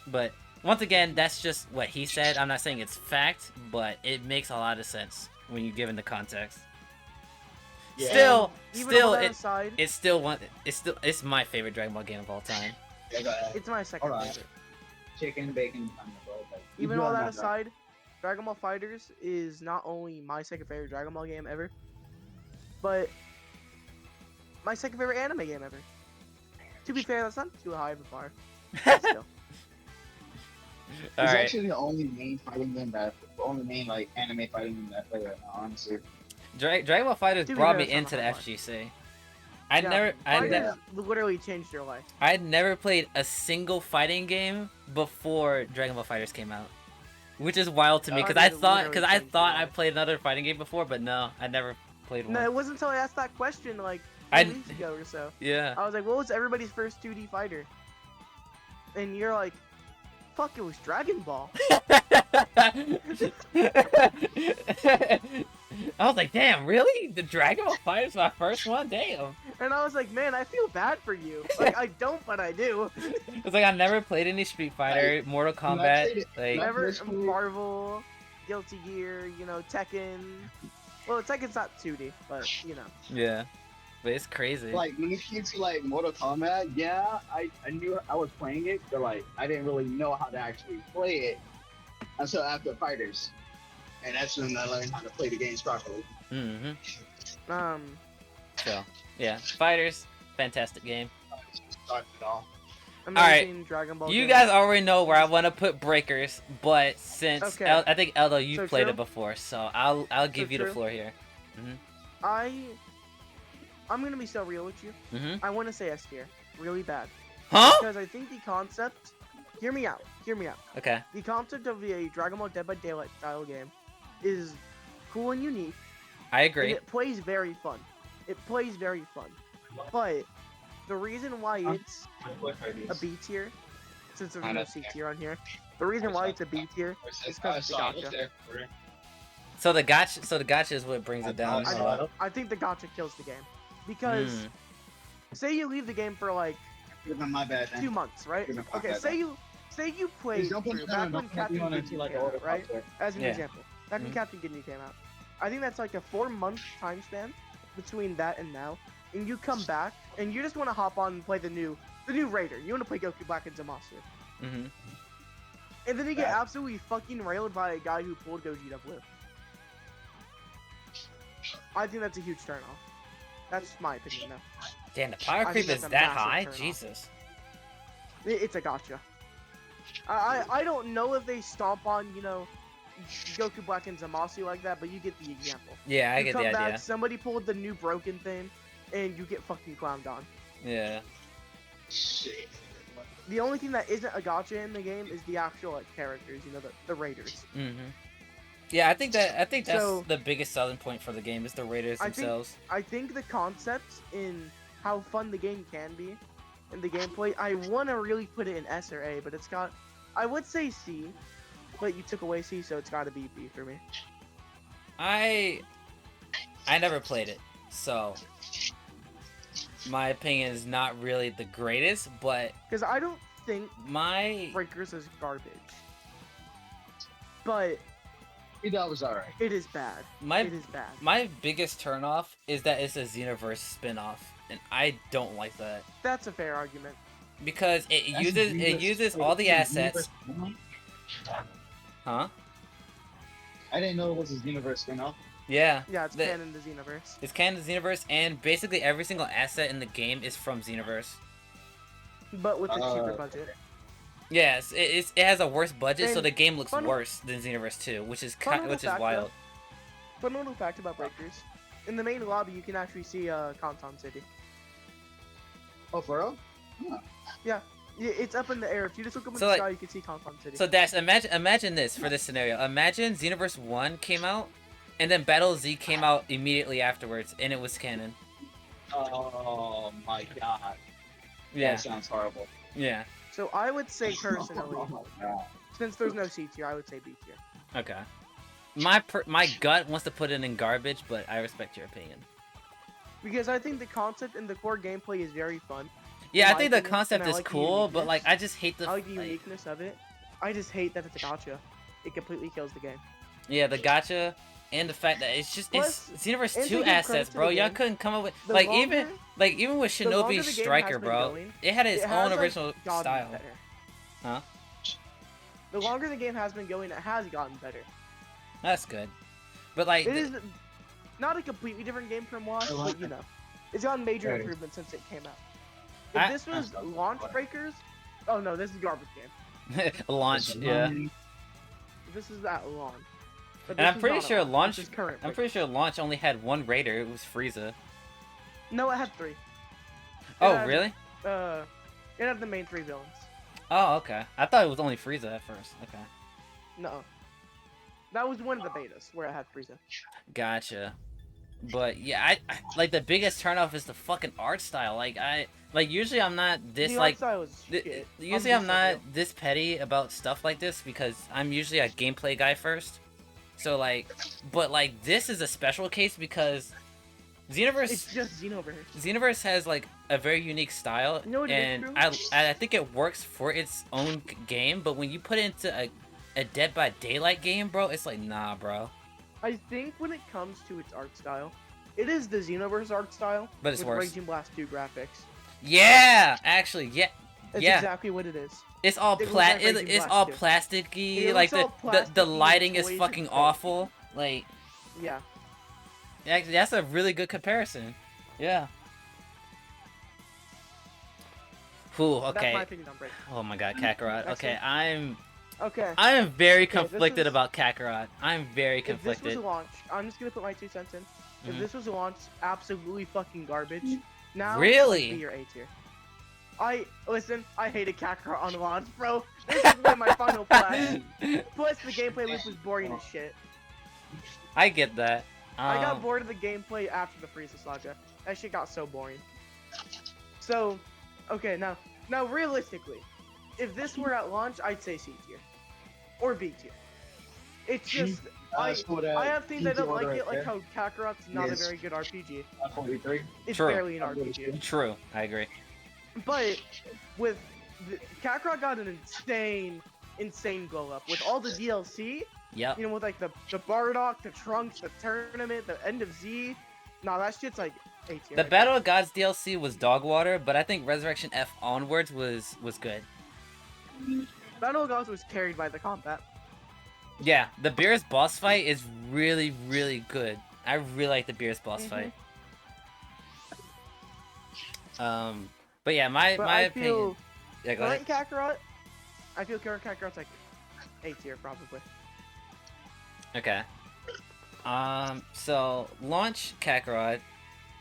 But once again, that's just what he said. I'm not saying it's fact, but it makes a lot of sense when you given the context. Yeah. Still, Even all that it, aside, it's my favorite Dragon Ball game of all time. Yeah, go ahead. it's my second Alright. favorite. Chicken, bacon, on the roll, but you Even do all on that roll. aside, Dragon Ball FighterZ is not only my second favorite Dragon Ball game ever, but my second favorite anime game ever. To be fair, that's not too high of a bar. But still. It's All right. actually the only main fighting game the only main like anime fighting game that I play right now, honestly. Dragon Ball FighterZ To be brought fair, me it's into not the a hard FGC. Yeah, I FighterZ literally changed your life. I'd never played a single fighting game before Dragon Ball FighterZ came out, which is wild to me because I FighterZ thought literally changed I your life. played another fighting game before, but no, I never played one. No, it wasn't until I asked that question like I- 2 weeks ago or so. Yeah. I was like, what was everybody's first 2D fighter? And you're like, fuck, it was Dragon Ball. I was like, damn, really? The Dragon Ball FighterZ my first one? Damn. And I was like, man, I feel bad for you. Like, I don't, but I do. It's like I never played any Street Fighter, Mortal when I Kombat. played it- Like, when I Never first played- Marvel, Guilty Gear, you know, Tekken. Well, Tekken's not 2D, but, you know. yeah. But it's crazy. Like when it came to like Mortal Kombat, yeah, I knew I was playing it, but like I didn't really know how to actually play it until after Fighters, and that's when I learned how to play the games properly. Mm-hmm. Um, So, yeah. Fighters, fantastic game. Started it all. amazing Dragon Ball. You game. guys already know where I want to put Breakers, but since Okay. I think Eldo, you So played true. it before, so I'll give you the true. floor here. I'm gonna be so real with you. Mm-hmm. I want to say S tier, really bad, Huh? because I think the concept. Hear me out. Hear me out. Okay. The concept of a Dragon Ball Dead by Daylight style game is cool and unique. I And agree. it plays very fun. It plays very fun. But the reason why it's a B tier, since there's no C tier on here, the reason why it's a B tier is because it's a gacha. So the gacha is what brings it down. I think the gacha kills the game. Because, say you leave the game for like My bad. 2 months, right? Give me my Okay, bad. say you played Don't put through me back on, when don't put Captain me on Ginyu until I came go out, right? As an Yeah. example, back when Mhm. Captain Ginyu came out. I think that's like a 4-month time span between that and now. And you come back and you just want to hop on and play the new Raider. You want to play Goku Black and Zamasu. Mm-hmm. And then you get absolutely fucking railed by a guy who pulled Gogeta Blue. I think that's a huge turnoff. That's my opinion, though. Damn, the power I creep think is that's a that massive high? turn-off. Jesus. It's a gotcha. I don't know if they stomp on, Goku Black and Zamasu like that, but you get the example. Yeah, I You get come the back, idea. somebody pulled the new broken thing, and you get fucking clowned on. Yeah. Shit. The only thing that isn't a gotcha in the game is the actual characters, the Raiders. Mm-hmm. Yeah, I think that's So- the biggest selling point for the game is the Raiders I think- themselves. I think the concepts in how fun the game can be, and the gameplay, I want to really put it in S or A, but it's got, I would say C, but you took away C, so it's got to be B for me. I never played it, so my opinion is not really the greatest, but Because I don't think my Breakers is garbage, but That was alright. it is bad. my It is bad. my biggest turnoff is that it's a Xenoverse spin-off, and I don't like that That's a fair argument. because it uses all the assets. Huh? I didn't know it was a Xenoverse spin-off. Yeah. Yeah, it's The- canon to Xenoverse. It's canon to Xenoverse, and basically every single asset in the game is from Xenoverse. But with a cheaper budget. Yes, it has a worse budget, so And the game looks fun- worse than Xenoverse 2, which is fun little fact, wild. Fun little fact about Breakers. In the main lobby, you can actually see Kanton City. Oh, for real? Yeah, it's up in the air. If you just look up in So, the like- sky, you can see Kanton City. So Dash, imagine this for this scenario. Imagine Xenoverse 1 came out, and then Battle Z came out immediately afterwards, and it was canon. Oh my god. Yeah, That sounds horrible. yeah. So I would say personally, Oh my god. since there's no C tier, I would say B tier. Okay. My gut wants to put it in garbage, but I respect your opinion. Because I think the concept and the core gameplay is very fun. Yeah, In I my think the opinion, concept and I is like the cool, but uniqueness. like I just hate the I like the like, uniqueness of it. I just hate that it's a gotcha. It completely kills the game. yeah, the gotcha and the fact that it's Plus, it's Xenoverse and to 2 give credit assets, to bro. the Y'all game, couldn't come up with The like longer- even with the longer Shinobi the game Striker, has been bro. going, It had its it has, own like, original gotten style. better. Huh? The longer the game has been going, it has gotten better. That's good. But like It is not a completely different game from Wash, but it's gotten major Right. improvements since it came out. If I- this was Launch Breakers, oh no, this is garbage game. launch, yeah. This is that launch. But And this I'm is pretty not a sure launch. This is current. I'm pretty sure launch only had one raider. It was Frieza. No, it had 3. Oh, had- really? It had the main 3 villains. Oh, okay. I thought it was only Frieza at first. Okay. No. That was one of the betas where it had Frieza. Gotcha. But yeah, I like the biggest turnoff is the fucking art style. Like usually I'm not this The like art style is shit. usually I'm just not like this petty about stuff like this because I'm usually a gameplay guy first. So like, but like this is a special case because Xenoverse It's just Xenoverse. Xenoverse has like a very unique style, You know what it is, and Drew? I think it works for its own game. But when you put it into a Dead by Daylight game, bro, it's like nah, bro. I think when it comes to its art style, it is the Xenoverse art style, But it's with worse. Raging Blast 2 graphics. Yeah, actually, yeah, That's yeah. exactly what it is. It's all It looks like Raging it's Blast all 2. plasticky. It Like looks all the plasticky, lighting is toys, fucking it's fake. awful. Like Yeah. actually, that's a really good comparison. Yeah. Whew, That's my okay. opinion on Break. Oh my god, Kakarot. That's Okay, it. Okay. I am very Okay, this conflicted is- about Kakarot. I'm very If this conflicted. was a launch, I'm just gonna put my 2 cents in. If Mhm. this was a launch, absolutely fucking garbage. Now, Really? B or A tier. Listen, I hated Kakarot on launch, bro. This has been my final class. Plus, the gameplay loop was boring as shit. I get that. I got bored of the gameplay after the Frieza saga. That shit got so boring. So, okay, now realistically, if this were at launch, I'd say C tier or B tier. It's just I have things I don't like it, like how Kakarot's not a very good RPG. 43. It's True. barely an RPG. True, I agree. But with Kakarot got an insane glow up with all the DLC. Yep. You know, with like the Bardock, the Trunks, the tournament, the end of Z. Nah, that shit's like A tier. The Battle of Gods DLC was dog water, but I think Resurrection F onwards was good. Battle of Gods was carried by the combat. Yeah, the Beerus boss fight is really, really good. I really like the Beerus boss fight. But yeah, my opinion. Yeah, go ahead. Current Kakarot, I feel current Kakarot's like A tier probably. Okay. So launch Kakarot.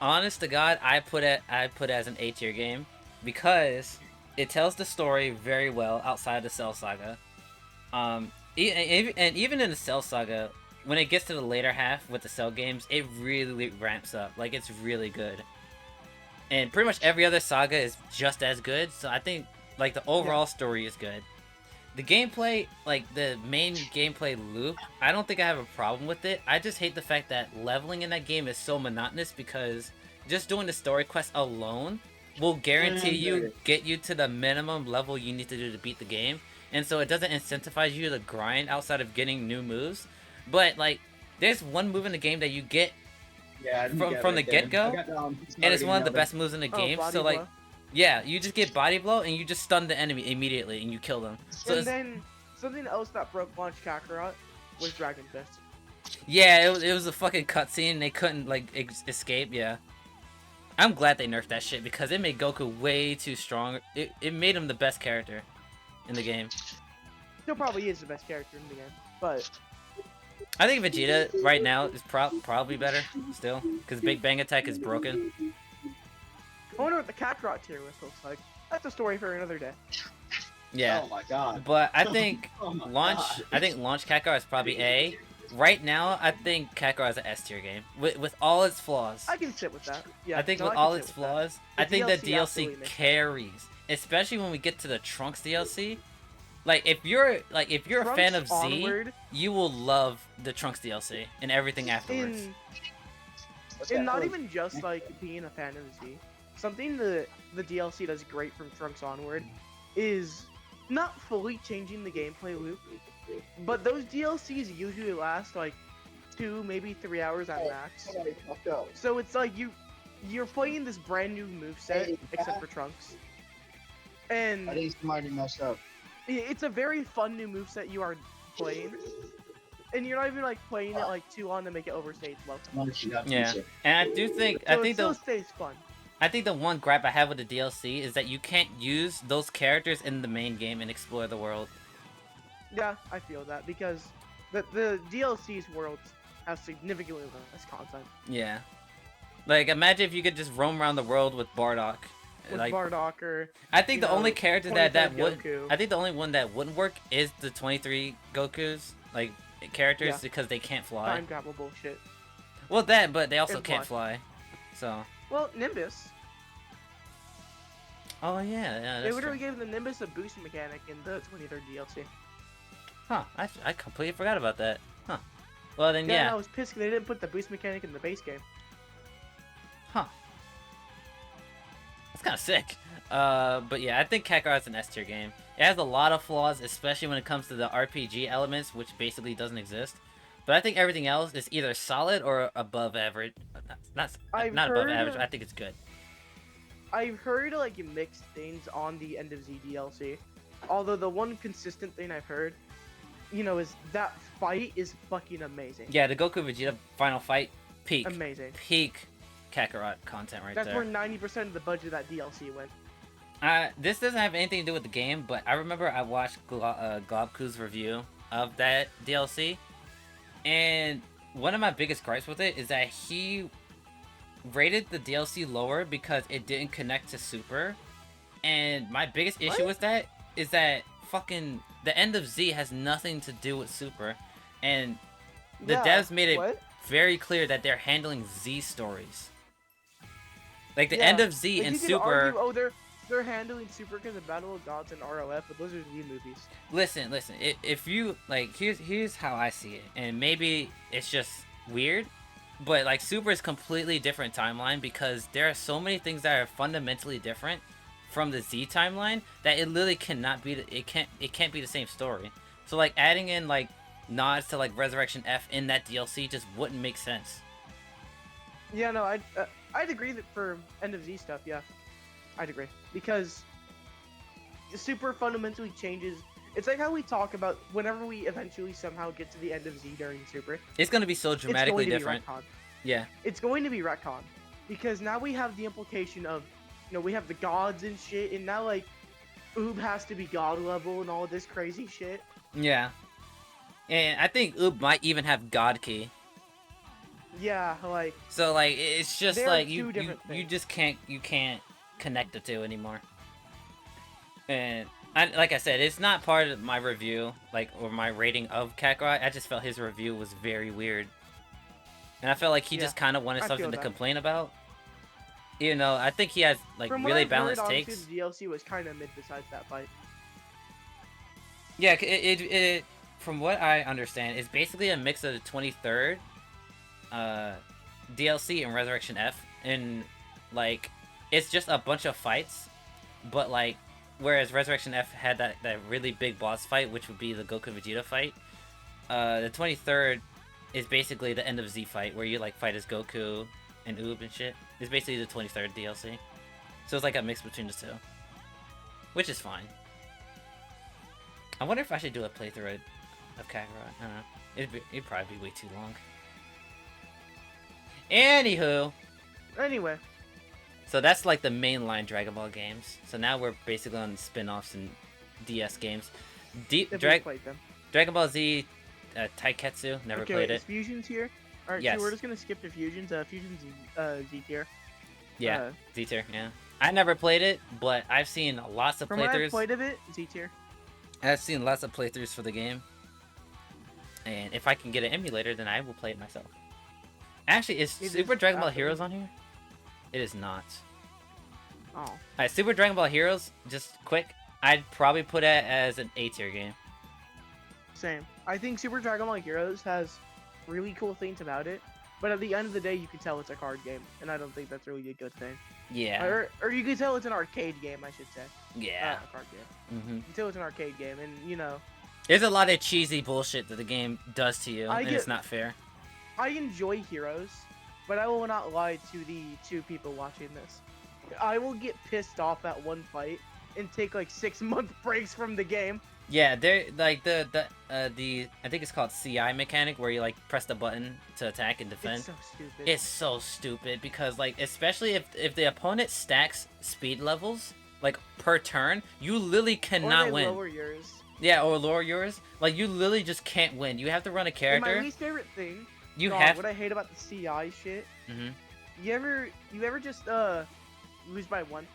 Honest to God, I put it as an A tier game because it tells the story very well outside the Cell Saga. And even in the Cell Saga, when it gets to the later half with the Cell games, it really ramps up. Like, it's really good. And pretty much every other saga is just as good, so I think, like, the overall story is good. The gameplay, like, the main gameplay loop, I don't think I have a problem with it. I just hate the fact that leveling in that game is so monotonous because just doing the story quest alone will guarantee you get you to the minimum level you need to do to beat the game. And so it doesn't incentivize you to grind outside of getting new moves. But, like, there's one move in the game that you get from the get-go, and it's one of the best moves in the game. So, like, yeah, you just get body blow, and you just stun the enemy immediately, and you kill them. So and then, something else that broke launch Kakarot was Dragon Fist. Yeah, it was a fucking cutscene, and they couldn't, like, escape, yeah. I'm glad they nerfed that shit, because it made Goku way too strong. It made him the best character in the game. Still probably is the best character in the game, but I think Vegeta right now is probably better still, because Big Bang Attack is broken. I wonder what the Kakarot tier list looks like. That's a story for another day. Yeah. Oh my god. But I think Oh my launch God. launch Kakarot is probably A. Right now, I think Kakarot is an S tier game with all its flaws. I can sit with that. Yeah. I think no, with I can all sit its with that. flaws, The I think the DLC absolutely DLC makes sense. carries, especially when we get to the Trunks DLC. Like if you're a fan of Trunks Z, Onward, you will love the Trunks DLC and everything afterwards. and not even just like being a fan of Z. Something the DLC does great from Trunks Onward is not fully changing the gameplay loop, but those DLCs usually last like 2, maybe 3 hours at max. Somebody fucked up. So it's like you're playing this brand new moveset, except for Trunks. And I think somebody messed up. it's a very fun new moveset you are playing. And you're not even like playing it like too long to make it overstay its welcome. Yeah, and I do think So it still stays fun. I think the one gripe I have with the DLC is that you can't use those characters in the main game and explore the world. Yeah, I feel that because the DLC's worlds have significantly less content. Yeah. Like, imagine if you could just roam around the world with Bardock. With Like, Bardock or I think you the only know, character that 23 would... Goku. I think the only one that wouldn't work is the 23 Gokus, like, characters, Yeah. because they can't fly. time travel bullshit. Well, that, but they also And can't fly. So... Well, Nimbus. Oh, yeah, They that's literally true. gave the Nimbus a boost mechanic in the 23rd DLC. Huh, I completely forgot about that. Huh. Well, then, Yeah, yeah. I was pissed 'cause they didn't put the boost mechanic in the base game. Huh. That's kind of sick. But yeah, I think Kakarot's an S tier game. It has a lot of flaws, especially when it comes to the RPG elements, which basically doesn't exist. But I think everything else is either solid or above average. Not above heard- average. I think it's good. I've heard like mixed things on the End of Z DLC. Although the one consistent thing I've heard, you know, is that fight is fucking amazing. Yeah, the Goku Vegeta final fight, peak Amazing. Kakarot content right That's there. where 90% of the budget of that DLC went. This doesn't have anything to do with the game, but I remember I watched Globku's review of that DLC, and one of my biggest gripes with it is that he rated the DLC lower because it didn't connect to Super, and my biggest issue with that is that fucking the End of Z has nothing to do with Super, and the Yeah, devs made it what? very clear that they're handling Z stories. Like the Yeah, end of Z like, and you could Super. argue, oh, they're handling Super because of Battle of Gods and ROF, but those are Z movies. Listen. If you like, here's how I see it, and maybe it's just weird, but like Super is completely different timeline because there are so many things that are fundamentally different from the Z timeline that it literally cannot be. It can't be the same story. So like adding in like nods to like Resurrection F in that DLC just wouldn't make sense. Yeah, no, I'd agree that for end of Z stuff, yeah, I'd agree because Super fundamentally changes. It's like how we talk about whenever we eventually somehow get to the end of Z during Super. It's gonna be so dramatically it's going different. To be retcon. Yeah. It's going to be retcon because now we have the implication of, we have the gods and shit, and now like Oob has to be god level and all this crazy shit. Yeah. And I think Oob might even have God Key. Yeah, like So like it's just They are like two you different you things. just can't connect the two anymore. And like I said, it's not part of my review, like, or my rating of Kakarot. I just felt his review was very weird, and I felt like he Yeah, just kind of wanted I something feel to that. complain about. You know, I think he has like from really what I've balanced heard, takes. honestly, the DLC was kind of mid besides that fight. Yeah, it from what I understand, it's basically a mix of the 23rd DLC and Resurrection F, and like it's just a bunch of fights, but like whereas Resurrection F had that really big boss fight, which would be the Goku Vegeta fight, the 23rd is basically the end of Z fight where you like fight as Goku and Oob and shit. It's basically the 23rd DLC, so it's like a mix between the two, which is fine. I wonder if I should do a playthrough of Kakarot. I don't know. It'd probably be way too long. Anywho, Anyway, so that's like the mainline Dragon Ball games. So now we're basically on spin-offs and DS games. if we played them. Dragon Ball Z, Taiketsu, never Okay, played wait, it. is Fusions here? Alright, Yes. so we're just gonna skip to Fusions. Fusions Z tier. Yeah, uh, Z tier. Yeah, I never played it, but I've seen lots of From what I've playthroughs. played of it, Z tier. I've seen lots of playthroughs for the game, and if I can get an emulator, then I will play it myself. Actually, is It Super is Dragon Ball after- Heroes on here? It is not. Oh. Alright, Super Dragon Ball Heroes, just quick, I'd probably put it as an A tier game. Same. I think Super Dragon Ball Heroes has really cool things about it, but at the end of the day, you can tell it's a card game, and I don't think that's really a good thing. Yeah. Or you can tell it's an arcade game, I should say. Yeah. Not a card game. hmm You can tell it's an arcade game, and There's a lot of cheesy bullshit that the game does to you, I and get- it's not fair. I enjoy Heroes, but I will not lie to the two people watching this. I will get pissed off at one fight and take like 6-month breaks from the game. Yeah, they're like the I think it's called CI mechanic where you like press the button to attack and defend. It's so stupid. It's so stupid because like especially if the opponent stacks speed levels like per turn, you literally or cannot they win. lower yours. Yeah, or lower yours. Like you literally just can't win. You have to run a And character. my least favorite thing. You God, have. what I hate about the CI shit. hmm You ever just lose by one?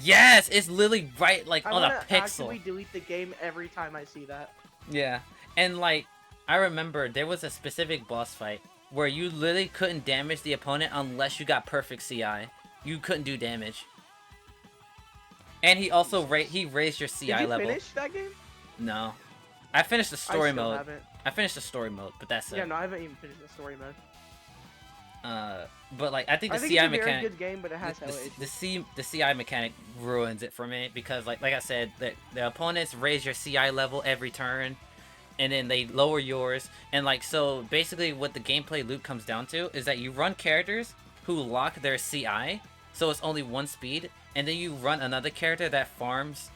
Yes, it's literally right like I on want a to pixel. actively delete the game every time I see that. Yeah, and like I remember there was a specific boss fight where you literally couldn't damage the opponent unless you got perfect CI. You couldn't do damage. And he also he raised your CI Did you level. finish that game? No, I finished the story I still mode. haven't. I finished the story mode, but that's it. Yeah, no, I haven't even finished the story mode. But like I think the I think CI it's a very mechanic. good game, but it has hella issues. The CI mechanic ruins it for me because like I said, the opponents raise your CI level every turn, and then they lower yours, and like so basically what the gameplay loop comes down to is that you run characters who lock their CI, so it's only one speed, and then you run another character that farms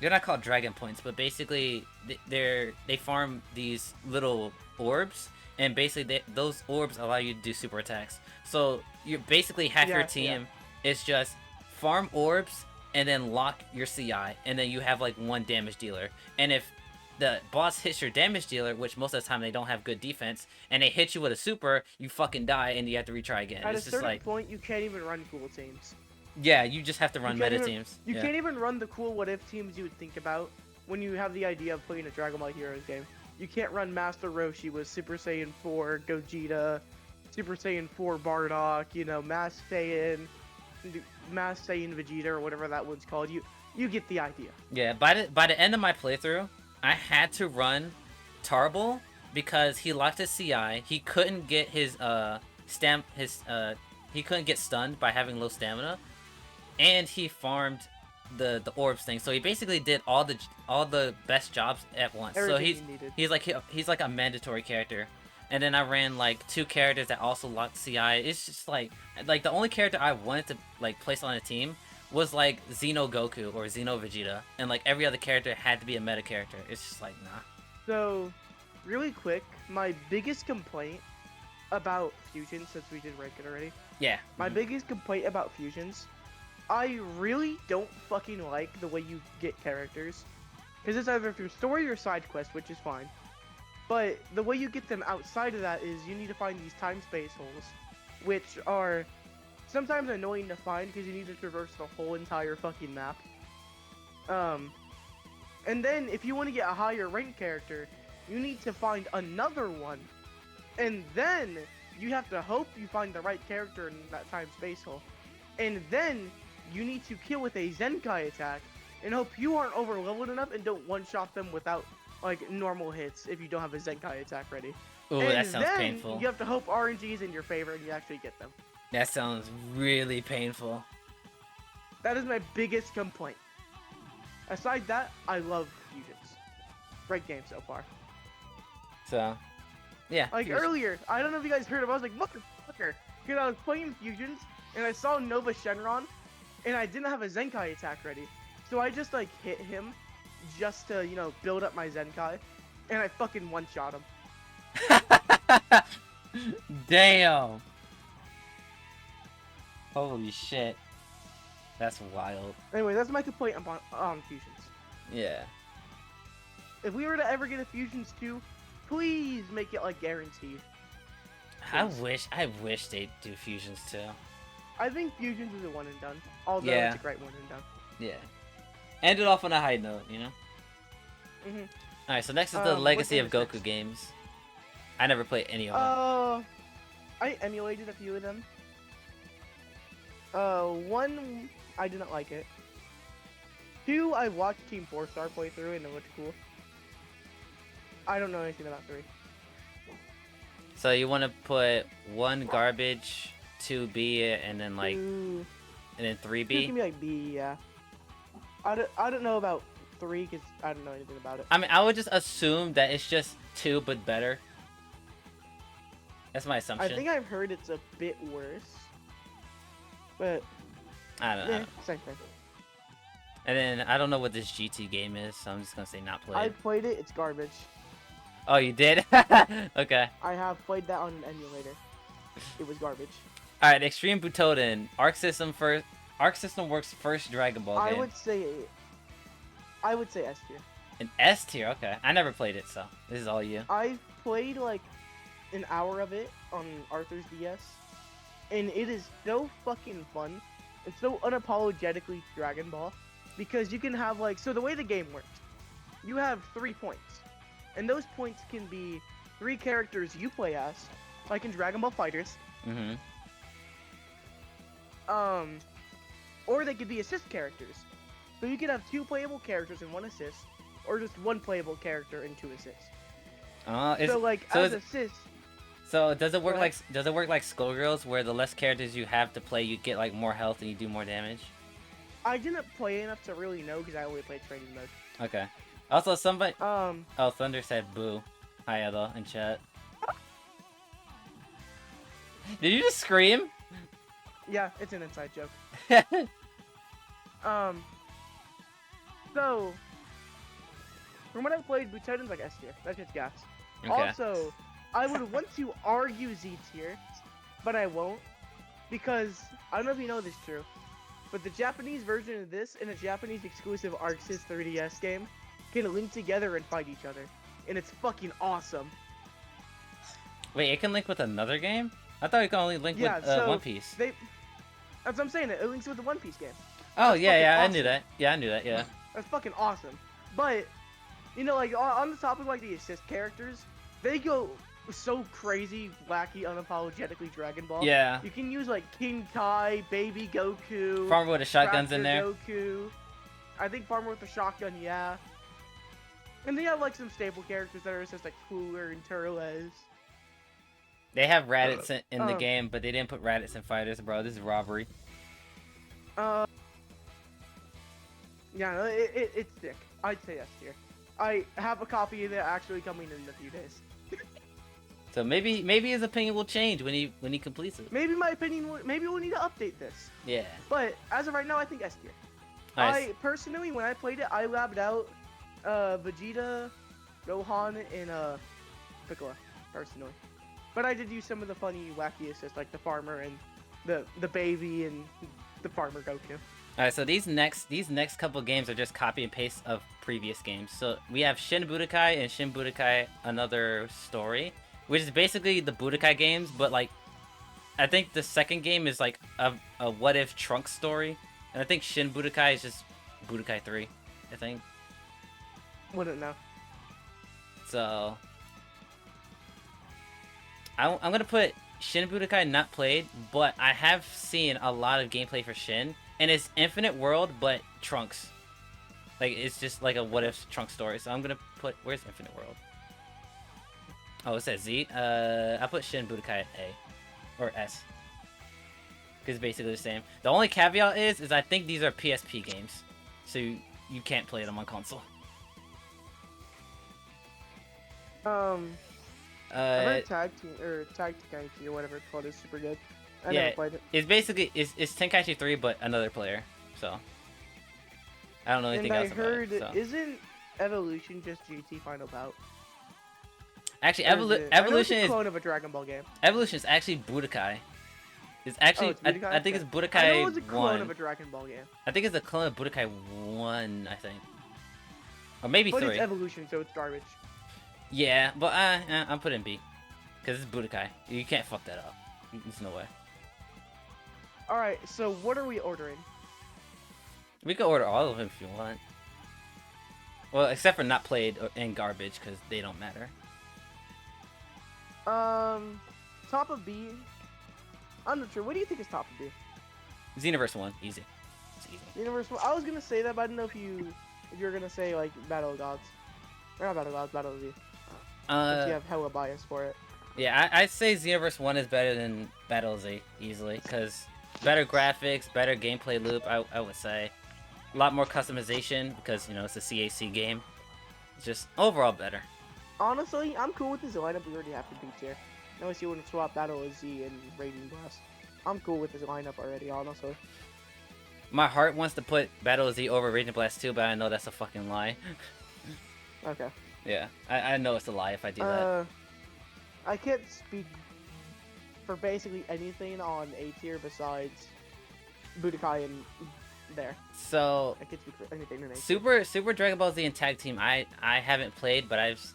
they're not called dragon points, but basically they farm these little orbs. And basically, those orbs allow you to do super attacks. So you're basically half your team is just farm orbs and then lock your CI, and then you have like one damage dealer. And if the boss hits your damage dealer, which most of the time they don't have good defense, and they hit you with a super, you fucking die and you have to retry again. At a It's just certain like, point, you can't even run cool teams. yeah, you just have to run can't meta even- teams. You Yeah. can't even run the cool what if teams you would think about when you have the idea of playing a Dragon Ball Heroes game. You can't run Master Roshi with Super Saiyan 4, Gogeta, Super Saiyan 4 Bardock, you know, Mass Saiyan Vegeta, or whatever that one's called. You get the idea. Yeah, by the end of my playthrough, I had to run Tarble because he lost his CI. He couldn't get his he couldn't get stunned by having low stamina, and he farmed the orbs thing. So he basically did all the best jobs at once. Everything So you needed. he's like a mandatory character. And then I ran like 2 characters that also locked CI. It's just like the only character I wanted to like place on a team was like Xeno Goku or Xeno Vegeta, and like every other character had to be a meta character. It's just like nah. So, really quick, my biggest complaint about fusions, since we did rank it already. Yeah. My biggest complaint about fusions, I really don't fucking like the way you get characters, because it's either through story or side quest, which is fine. But the way you get them outside of that is you need to find these time-space holes, which are sometimes annoying to find because you need to traverse the whole entire fucking map. And then if you want to get a higher rank character, you need to find another one. And then you have to hope you find the right character in that time-space hole. And then you need to kill with a Zenkai attack and hope you aren't over-leveled enough and don't one-shot them without like normal hits if you don't have a Zenkai attack ready. Ooh, and that sounds then painful. You have to hope RNG is in your favor and you actually get them. That sounds really painful. That is my biggest complaint. Aside that, I love fusions. Great game so far. So, yeah. Like Fusion. earlier, I don't know if you guys heard of it, I was like, motherfucker, because I was playing fusions and I saw Nova Shenron and I didn't have a Zenkai attack ready. So I just like hit him just to, you know, build up my Zenkai, and I fucking one-shot him. Damn. Holy shit. That's wild. Anyway, that's my complaint on fusions. Yeah. If we were to ever get a Fusions 2, please make it like guaranteed. I wish they'd do fusions too. I think Fusions is a one and done. Although Yeah. it's a great one and done. Yeah. End it off on a high note, you know? Mhm. Alright, so next is the What Legacy game of is Goku next? games. I never played any of them. I emulated a few of them. One, I didn't like it. 2, I watched Team 4-Star play through and it looked cool. I don't know anything about 3. So you want to put 1 garbage, 2 B, and then like, Ooh. and then 3 2 can B? be like B, yeah. I don't know about 3 because I don't know anything about it. I mean, I would just assume that it's just 2 but better. That's my assumption. I think I've heard it's a bit worse. But, I don't yeah, know. same thing. And then I don't know what this GT game is, so I'm just gonna say not I played. played it, it's garbage. Oh, you did? Okay. I have played that on an emulator. It was garbage. All right, Extreme Butoden, Arc System Works first Dragon Ball I game. would say S tier. An S tier, okay. I never played it, so this is all you. I've played like an hour of it on Arthur's DS, and it is so fucking fun. It's so unapologetically Dragon Ball, because you can have like, so the way the game works, you have 3 points, and those points can be 3 characters you play as, like in Dragon Ball FighterZ, Mm-hmm. or they could be assist characters. So you could have 2 playable characters and 1 assist, or just 1 playable character and 2 assists. So like so as is- assist, So does it work Go like ahead. does it work like Skullgirls, where the less characters you have to play, you get like more health and you do more damage? I didn't play enough to really know because I only played training mode. Okay. Also, somebody. Um, Oh, Thunder said boo. Hi, Ella, in chat. Did you just scream? yeah, it's an inside joke. So from what I've played, Butoden's like S tier. That's just gas. Okay. Also, I would want to argue Z tier, but I won't, because I don't know if you know this, true, but the Japanese version of this and a Japanese exclusive ArcSys 3DS game can link together and fight each other, and it's fucking awesome. Wait, it can link with another game? I thought it could only link Yeah, with so One Piece. That's what I'm saying. It links with the One Piece game. Oh that's yeah, fucking yeah, I awesome. knew that. Yeah, I knew that. Yeah. That's fucking awesome. But, you know, like, on the topic of, like, the assist characters, they go so crazy, wacky, unapologetically Dragon Ball. Yeah. You can use like King Kai, Baby Goku, Farmer with the shotguns in Tractor there. Goku. I think Farmer with the shotgun, yeah. And they have like some staple characters that are just like Cooler and Turles. They have Raditz in the um, game, but they didn't put Raditz in Fighters, bro. This is robbery. Yeah, no, it's thick. I'd say S tier. I have a copy of it actually coming in a few days. So maybe his opinion will change when he completes it. Maybe my opinion, maybe we'll need to update this. Yeah. But as of right now, I think S tier. Nice. I personally, when I played it, I labbed out Vegeta, Gohan, and Piccolo, personally. But I did use some of the funny, wacky assists, like the farmer and the baby and the farmer Goku. Alright, so these next couple games are just copy and paste of previous games. So we have Shin Budokai and Shin Budokai Another Story, which is basically the Budokai games, but like I think the second game is like a what if Trunks story, and I think Shin Budokai is just Budokai 3, I think. Wouldn't know. So I'm gonna put Shin Budokai not played, but I have seen a lot of gameplay for Shin, and it's Infinite World, but Trunks. Like, it's just like a what if Trunks story. So I'm gonna put, where's Infinite World? Oh, it says Z. I put Shin Budokai at A, or S, because it's basically the same. The only caveat is I think these are PSP games, so you can't play them on console. I heard Tag Team or Tag Tenkaichi or whatever it's called is super good. I Yeah, never played it. It's basically it's Tenkaichi 3, but another player. So I don't know anything And else I heard, about it. So. isn't Evolution just GT Final Bout? Actually, Or is it- I know Evolution it's a is clone of a Dragon Ball game. Evolution is actually Budokai. It's actually it's Budokai? I think it's I know Budokai it was a clone 1. of a Dragon Ball game, I think it's a clone of Budokai 1. I think, or maybe but 3. it's Evolution, so it's garbage. Yeah, but I'm putting B, because it's Budokai. You can't fuck that up. There's no way. All right, so what are we ordering? We could order all of them if you want. Well, except for not played and garbage, because they don't matter. Top of B. I'm not sure. What do you think is top of B? Xenoverse 1, easy. It's easy. Universal. I was gonna say that, but I didn't know if you're gonna say like Battle of Gods. Or not Battle of Gods, Battle of Z. Since you have hella bias for it. Yeah, I'd say Xenoverse 1 is better than Battle Z, easily, because better graphics, better gameplay loop, I would say. A lot more customization, because, you know, it's a CAC game. It's just overall better. Honestly, I'm cool with this lineup we already have for B tier. Unless you want to swap Battle of Z and Raging Blast. I'm cool with this lineup already, honestly. My heart wants to put Battle Z over Raging Blast 2, but I know that's a fucking lie. Okay. Yeah, I know it's a lie if I do that. I can't speak for basically anything on A tier besides Budokai and there. So, I can't speak for anything in A tier. Super Dragon Ball Z and Tag Team, I haven't played, but I've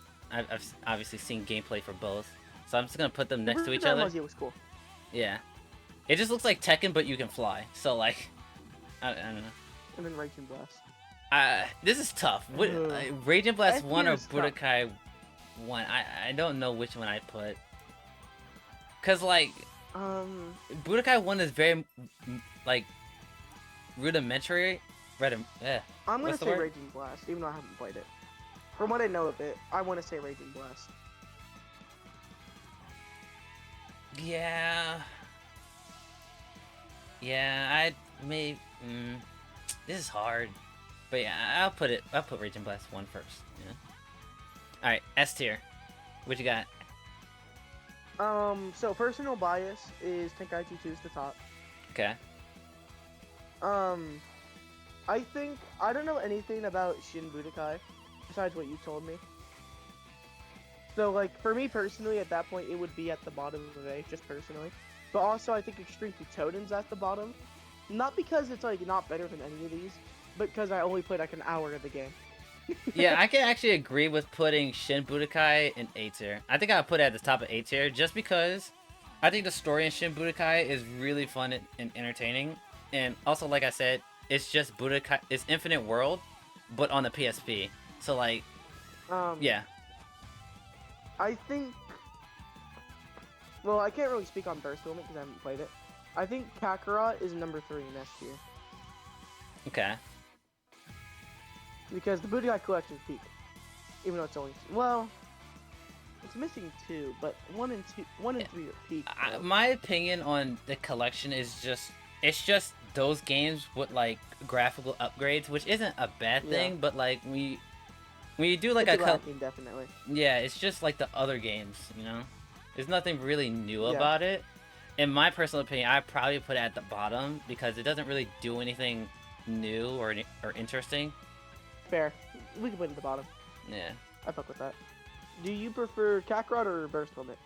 obviously seen gameplay for both. So I'm just gonna put them next to each Dragon other. Ball Z was cool. Yeah. It just looks like Tekken, but you can fly. So, like, I don't know. And then Raging Blast. This is tough. What, Ugh. Raging Blast I 1 or feel it's tough. Budokai 1? I don't know which one I'd put. Cause, like, Budokai 1 is very, like, rudimentary. I'm gonna What's the say word? Raging Blast, even though I haven't played it. From what I know of it, I want to say Raging Blast. Yeah. Yeah, this is hard. But yeah, I'll put Raging Blast 1 first. Yeah. Alright, S tier. What you got? So personal bias is Tenkaichi 2 is the top. Okay. I think I don't know anything about Shin Budokai besides what you told me. So like for me personally, at that point, it would be at the bottom of A, just personally. But also, I think Extreme Butoden's at the bottom, not because it's like not better than any of these, but because I only played like an hour of the game. Yeah, I can actually agree with putting Shin Budokai in A tier. I think I'll put it at the top of A tier just because I think the story in Shin Budokai is really fun and entertaining. And also, like I said, it's just Budokai, it's Infinite World, but on the PSP. So like, yeah. I think Well, I can't really speak on Burst Limit because I haven't played it. I think Kakarot is number 3 next year Okay. because the Budokai Collection is peak, even though it's only well, it's missing 2, but 1 and 3 are peak. So. My opinion on the collection is it's just those games with like graphical upgrades, which isn't a bad thing, but like when you do like it's lacking, definitely. yeah, it's just like the other games, you know. There's nothing really new about it. In my personal opinion, I probably put it at the bottom because it doesn't really do anything new or interesting. Fair. We can put it at the bottom. Yeah. I fuck with that. Do you prefer Kakarot or Burst Limit?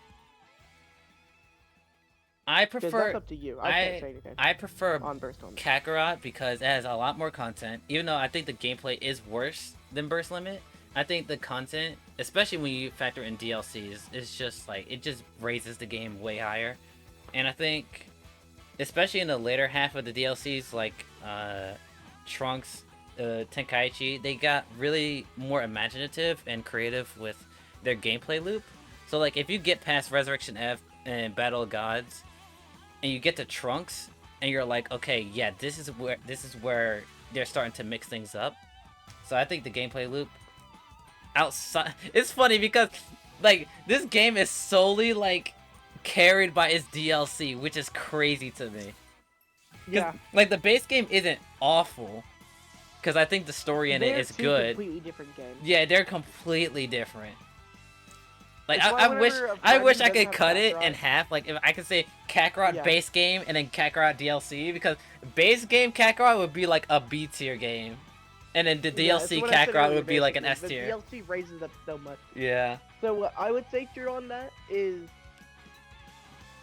I 'Cause prefer. that's up to you. I can't say anything I prefer on Burst Limit. Kakarot because it has a lot more content. Even though I think the gameplay is worse than Burst Limit, I think the content, especially when you factor in DLCs, is just like it just raises the game way higher. And I think, especially in the later half of the DLCs, like Trunks, Tenkaichi, they got really more imaginative and creative with their gameplay loop. So like if you get past Resurrection F and Battle of Gods, and you get to Trunks, and you're like, okay, yeah, this is where they're starting to mix things up. So I think the gameplay loop outside, it's funny because like this game is solely like carried by its DLC, which is crazy to me. Yeah. Like the base game isn't awful, because I think the story in it is good. Completely different games. Yeah, they're completely different. Like It's why I whenever wish I doesn't could have cut it Kakarot- in half. Like if I could say Kakarot Yeah. base game and then Kakarot DLC, because base game Kakarot would be like a B tier game, and then the Yeah, it's DLC what I said Kakarot earlier, would be like an S basically. tier. The DLC raises up so much. Yeah. So what I would say true on that is,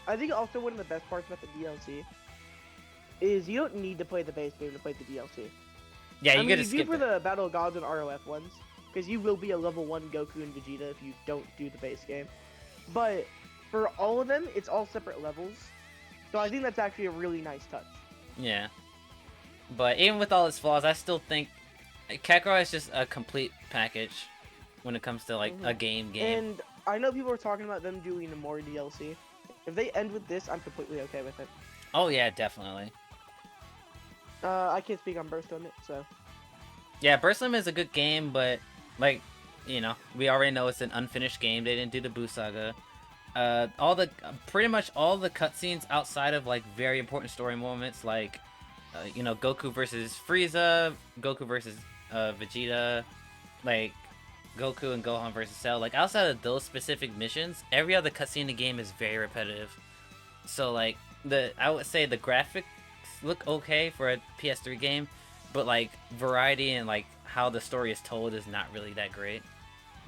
I think also one of the best parts about the DLC is you don't need to play the base game to play the DLC. Yeah, I you mean, gotta you do skip for it. the Battle of Gods and ROF ones, because you will be a level 1 Goku and Vegeta if you don't do the base game. But for all of them, it's all separate levels. So I think that's actually a really nice touch. Yeah. But even with all its flaws, I still think Kakarot is just a complete package when it comes to like a game. And I know people are talking about them doing more DLC. If they end with this, I'm completely okay with it. Oh yeah, definitely. I can't speak on Burst Limit, so. Yeah, Burst Limit is a good game, but like, you know, we already know it's an unfinished game. They didn't do the Buu Saga. Pretty much all the cutscenes outside of like very important story moments, like, you know, Goku versus Frieza, Goku versus Vegeta, like Goku and Gohan versus Cell. Like outside of those specific missions, every other cutscene in the game is very repetitive. So like I would say the graphics look okay for a PS3 game, but like variety and like how the story is told is not really that great.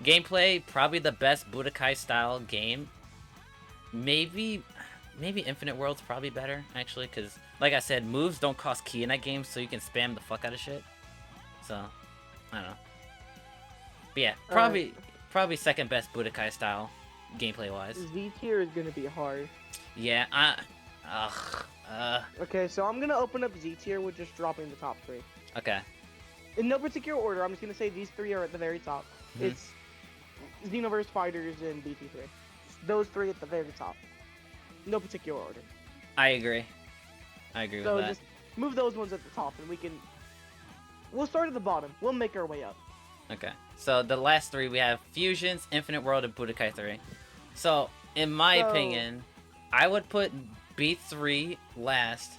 Gameplay, probably the best Budokai style game. Maybe Infinite World's probably better actually, because like I said, moves don't cost key in that game, so you can spam the fuck out of shit. So I don't know. But yeah, probably second best Budokai style gameplay wise. Z tier is gonna be hard. Yeah, Okay, so I'm gonna open up Z tier with just dropping the top 3. okay. In no particular order, I'm just gonna say these 3 are at the very top. It's Xenoverse, FighterZ, and BT3. Those 3 at the very top. No particular order. I agree with So that. just move those ones at the top, and we'll start at the bottom. We'll make our way up. Okay, so the last 3 we have Fusions, Infinite World, and Budokai 3. So, in my opinion, I would put B3 last,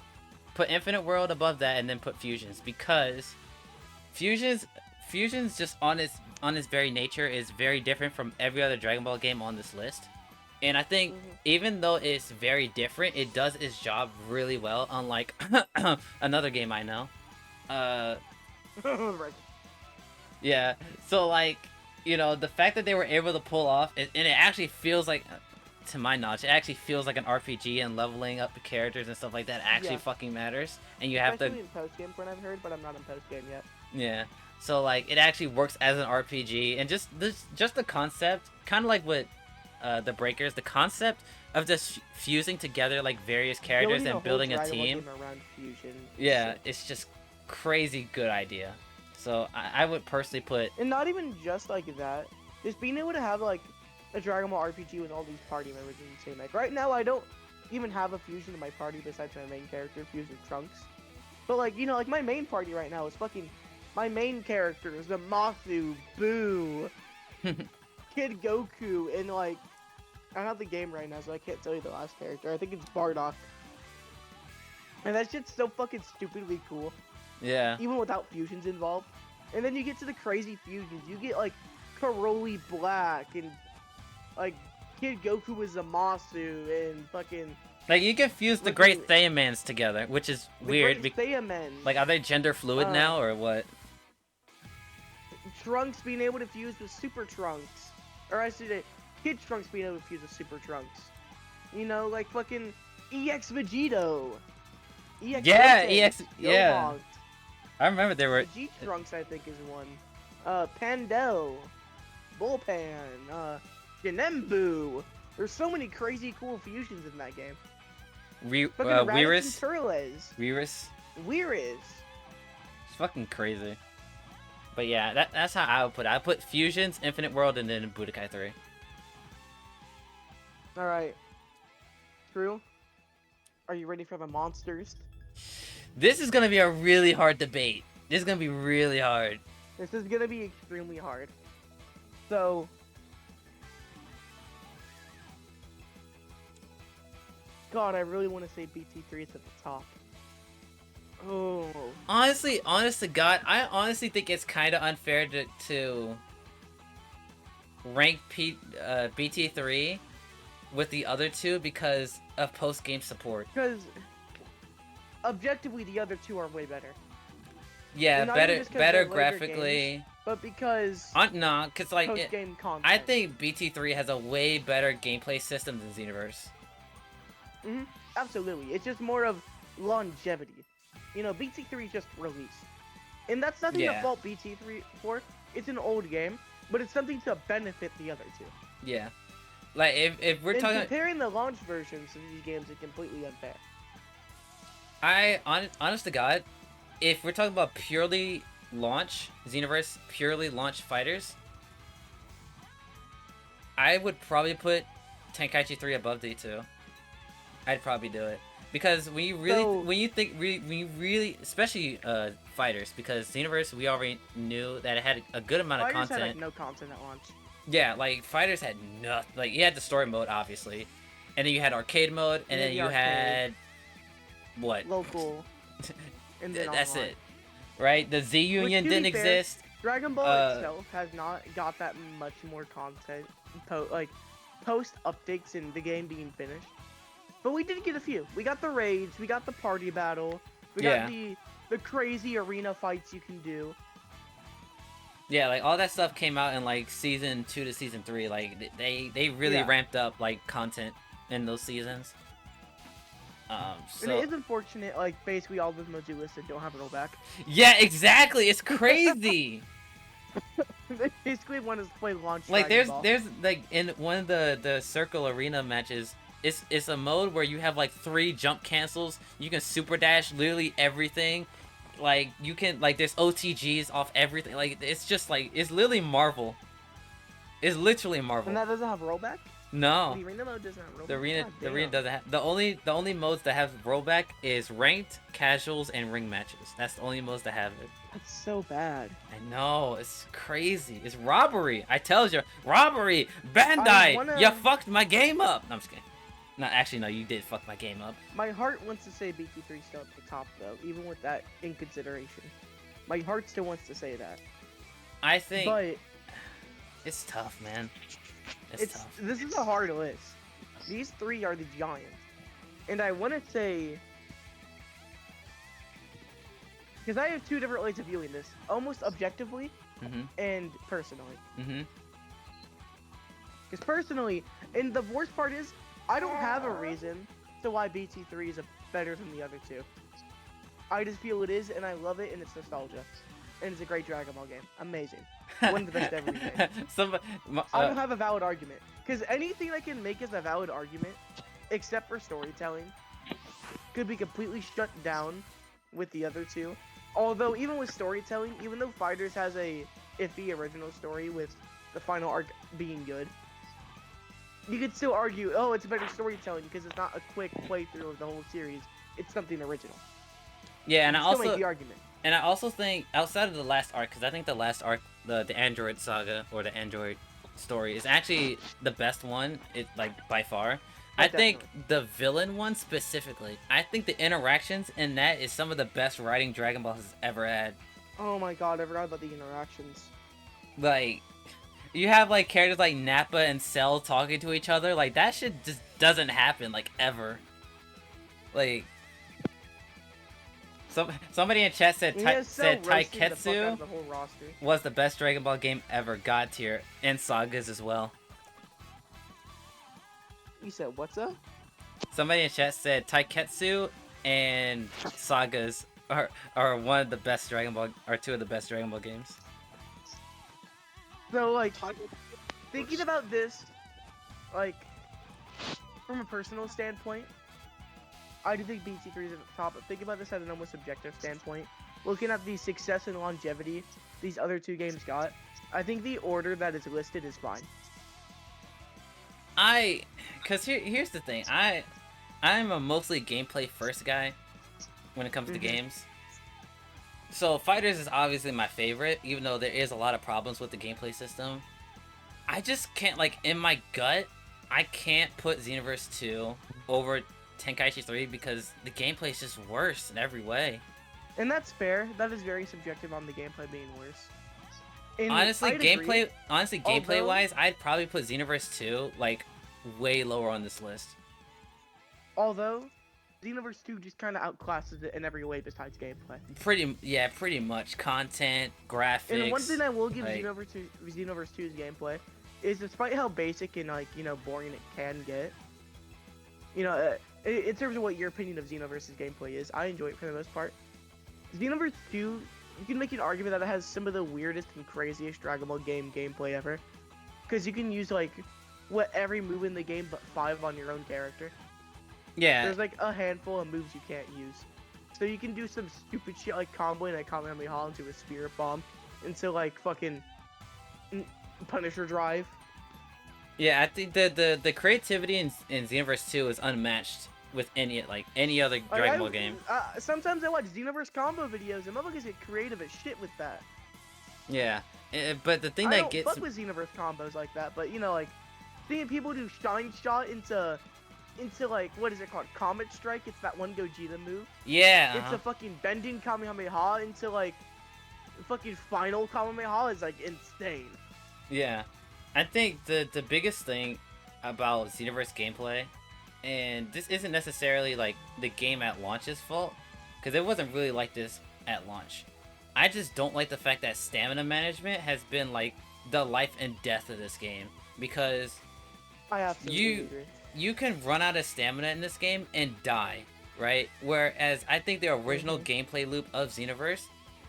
put Infinite World above that, and then put Fusions, because Fusions just on its very nature is very different from every other Dragon Ball game on this list. And I think even though it's very different, it does its job really well, unlike another game I know. Right. Yeah, so like, you know, the fact that they were able to pull off, and it actually feels like, to my knowledge, it actually feels like an RPG, and leveling up the characters and stuff like that actually fucking matters. And you have Especially in post-game from what I've heard, but I'm not in post-game yet. Yeah, so like, it actually works as an RPG, and just the concept, kind of like with the Breakers, the concept of just fusing together like various characters and building a team. Yeah, it's just crazy good idea. So I would personally put, and not even just like that, just being able to have like a Dragon Ball RPG with all these party members in the same. Like right now, I don't even have a fusion in my party besides my main character, fused with Trunks. But like, you know, like my main party right now is fucking. My main characters, the Matsu, Boo, Kid Goku, and like, I don't have the game right now, so I can't tell you the last character. I think it's Bardock. And that shit's so fucking stupidly cool. Yeah. Even without fusions involved. And then you get to the crazy fusions. You get like Karoli Black and like Kid Goku is Zamasu and fucking. Like you can fuse the Great Saiyamans together, which is weird. Great Saiyaman. Like, are they gender fluid now or what? Trunks being able to fuse with Super Trunks, or I should say, Kid Trunks being able to fuse with Super Trunks. You know, like fucking EX Vegito. EX Yeah, Goten, EX. Yeah. Gohan. I remember there were. G Trunks, I think, is one. Pandel, Bullpan, Genembu. There's so many crazy cool fusions in that game. Weirus. Turles. Weirus. Weirus. It's fucking crazy. But yeah, that's how I would put it. I put Fusions, Infinite World, and then Budokai 3. Alright. True. Are you ready for the monsters? This is gonna be a really hard debate. This is gonna be really hard. This is gonna be extremely hard. So... God, I really want to say BT3 is at the top. Oh. Honestly, honest to God, I honestly think it's kind of unfair to rank BT3 with the other two because of post-game support. Because objectively, the other two are way better. Yeah, And not even just 'cause better they're later graphically. games, but because No, cause like post-game content. I think BT3 has a way better gameplay system than Xenoverse. Absolutely. It's just more of longevity. You know, BT3 is just released. And that's nothing to fault BT3 for. It's an old game, but it's something to benefit the other two. Yeah. Like, if we're talking... comparing the launch versions of these games is completely unfair. Honest to God, if we're talking about purely launch, Xenoverse, purely launch fighters, I would probably put Tenkaichi 3 above D2. I'd probably do it. Because when you really, especially fighters, because Xenoverse, we already knew that it had a good amount of content. Fighters had like no content at launch. Yeah, like fighters had nothing. Like you had the story mode, obviously, and then you had arcade mode, and then you had what? Local. And then that's online. it, right? The Z Union didn't exist. Dragon Ball itself has not got that much more content, post updates in the game being finished. But we did get a few. We got the raids, we got the party battle, we got the crazy arena fights you can do. Yeah, like all that stuff came out in like season 2 to season 3. Like they really ramped up like content in those seasons. And it is unfortunate, like basically all those modes you listed don't have a rollback. Yeah, exactly. It's crazy. They basically want us to play launch. Like Dragon Ball. there's like in one of the circle arena matches. It's a mode where you have like 3 jump cancels. You can super dash literally everything. Like you can there's OTGs off everything. Like it's just like it's literally Marvel. It's literally Marvel. And that doesn't have rollback? No. The arena mode doesn't have rollback. The arena doesn't have the only modes that have rollback is ranked, casuals, and ring matches. That's the only modes that have it. That's so bad. I know, it's crazy. It's robbery. I tell you, robbery. Bandai, you fucked my game up. No, I'm just kidding. No, actually, no, you did fuck my game up. My heart wants to say BT3 still at the top, though, even with that in consideration. My heart still wants to say that. I think... But... It's tough, man. It's tough. This is a hard list. These 3 are the giants. And I want to say... Because I have 2 different ways of viewing this. Almost objectively, and personally. Because personally, and the worst part is, I don't have a reason to why BT3 is better than the other 2. I just feel it is, and I love it, and it's nostalgia. And it's a great Dragon Ball game. Amazing. One of the best ever made. I don't have a valid argument. Because anything I can make as a valid argument, except for storytelling, could be completely shut down with the other 2. Although, even with storytelling, even though FighterZ has a iffy original story with the final arc being good, you could still argue, oh, it's better storytelling because it's not a quick playthrough of the whole series. It's something original. Yeah, and You I can still also make the argument. and I also think outside of the last arc, because I think the last arc, the Android saga or the Android story is actually the best one. It like by far. I think the villain one specifically. I think the interactions in that is some of the best writing Dragon Ball has ever had. Oh my god, I forgot about the interactions. Like, you have like characters like Nappa and Cell talking to each other. Like that shit just doesn't happen like ever. Like, somebody in chat said Taiketsu was the best Dragon Ball game ever. God tier, and Sagas as well. You said what's up? Somebody in chat said Taiketsu and Sagas are one of the best Dragon Ball, are two of the best Dragon Ball games. So like, thinking about this, like, from a personal standpoint, I do think BT3 is at the top, but think about this at an almost subjective standpoint. Looking at the success and longevity these other two games got, I think the order that is listed is fine. Cause here's the thing, I'm a mostly gameplay first guy when it comes to games. So FighterZ is obviously my favorite, even though there is a lot of problems with the gameplay system. I just can't, like, in my gut, I can't put Xenoverse 2 over Tenkaichi 3 because the gameplay is just worse in every way. And that's fair. That is very subjective on the gameplay being worse. And honestly, I'd agree. gameplay-wise, I'd probably put Xenoverse 2, like, way lower on this list. Although, Xenoverse 2 just kind of outclasses it in every way besides gameplay. Pretty much. Content, graphics. And one thing I will give like, Xenoverse 2's gameplay is, despite how basic and, like, you know, boring it can get, you know, in terms of what your opinion of Xenoverse's gameplay is, I enjoy it for the most part. Xenoverse 2, you can make an argument that it has some of the weirdest and craziest Dragon Ball game gameplay ever. Because you can use, like, every move in the game but 5 on your own character. Yeah. There's, like, a handful of moves you can't use. So you can do some stupid shit like comboing a Kamehameha into a Spirit Bomb, into, like, fucking Punisher Drive. Yeah, I think the creativity in Xenoverse 2 is unmatched with any other Dragon Ball game. Sometimes I watch Xenoverse combo videos and motherfuckers get creative as shit with that. Yeah, but the thing I that don't gets fuck with Xenoverse combos like that, but you know, like, seeing people do Shine Shot into like, what is it called? Comet Strike. It's that one Gogeta move. Yeah. It's a fucking bending Kamehameha into like fucking final Kamehameha is like insane. Yeah, I think the biggest thing about Xenoverse gameplay, and this isn't necessarily like the game at launch's fault, because it wasn't really like this at launch. I just don't like the fact that stamina management has been like the life and death of this game, because I absolutely agree. You can run out of stamina in this game and die, right? Whereas I think the original gameplay loop of Xenoverse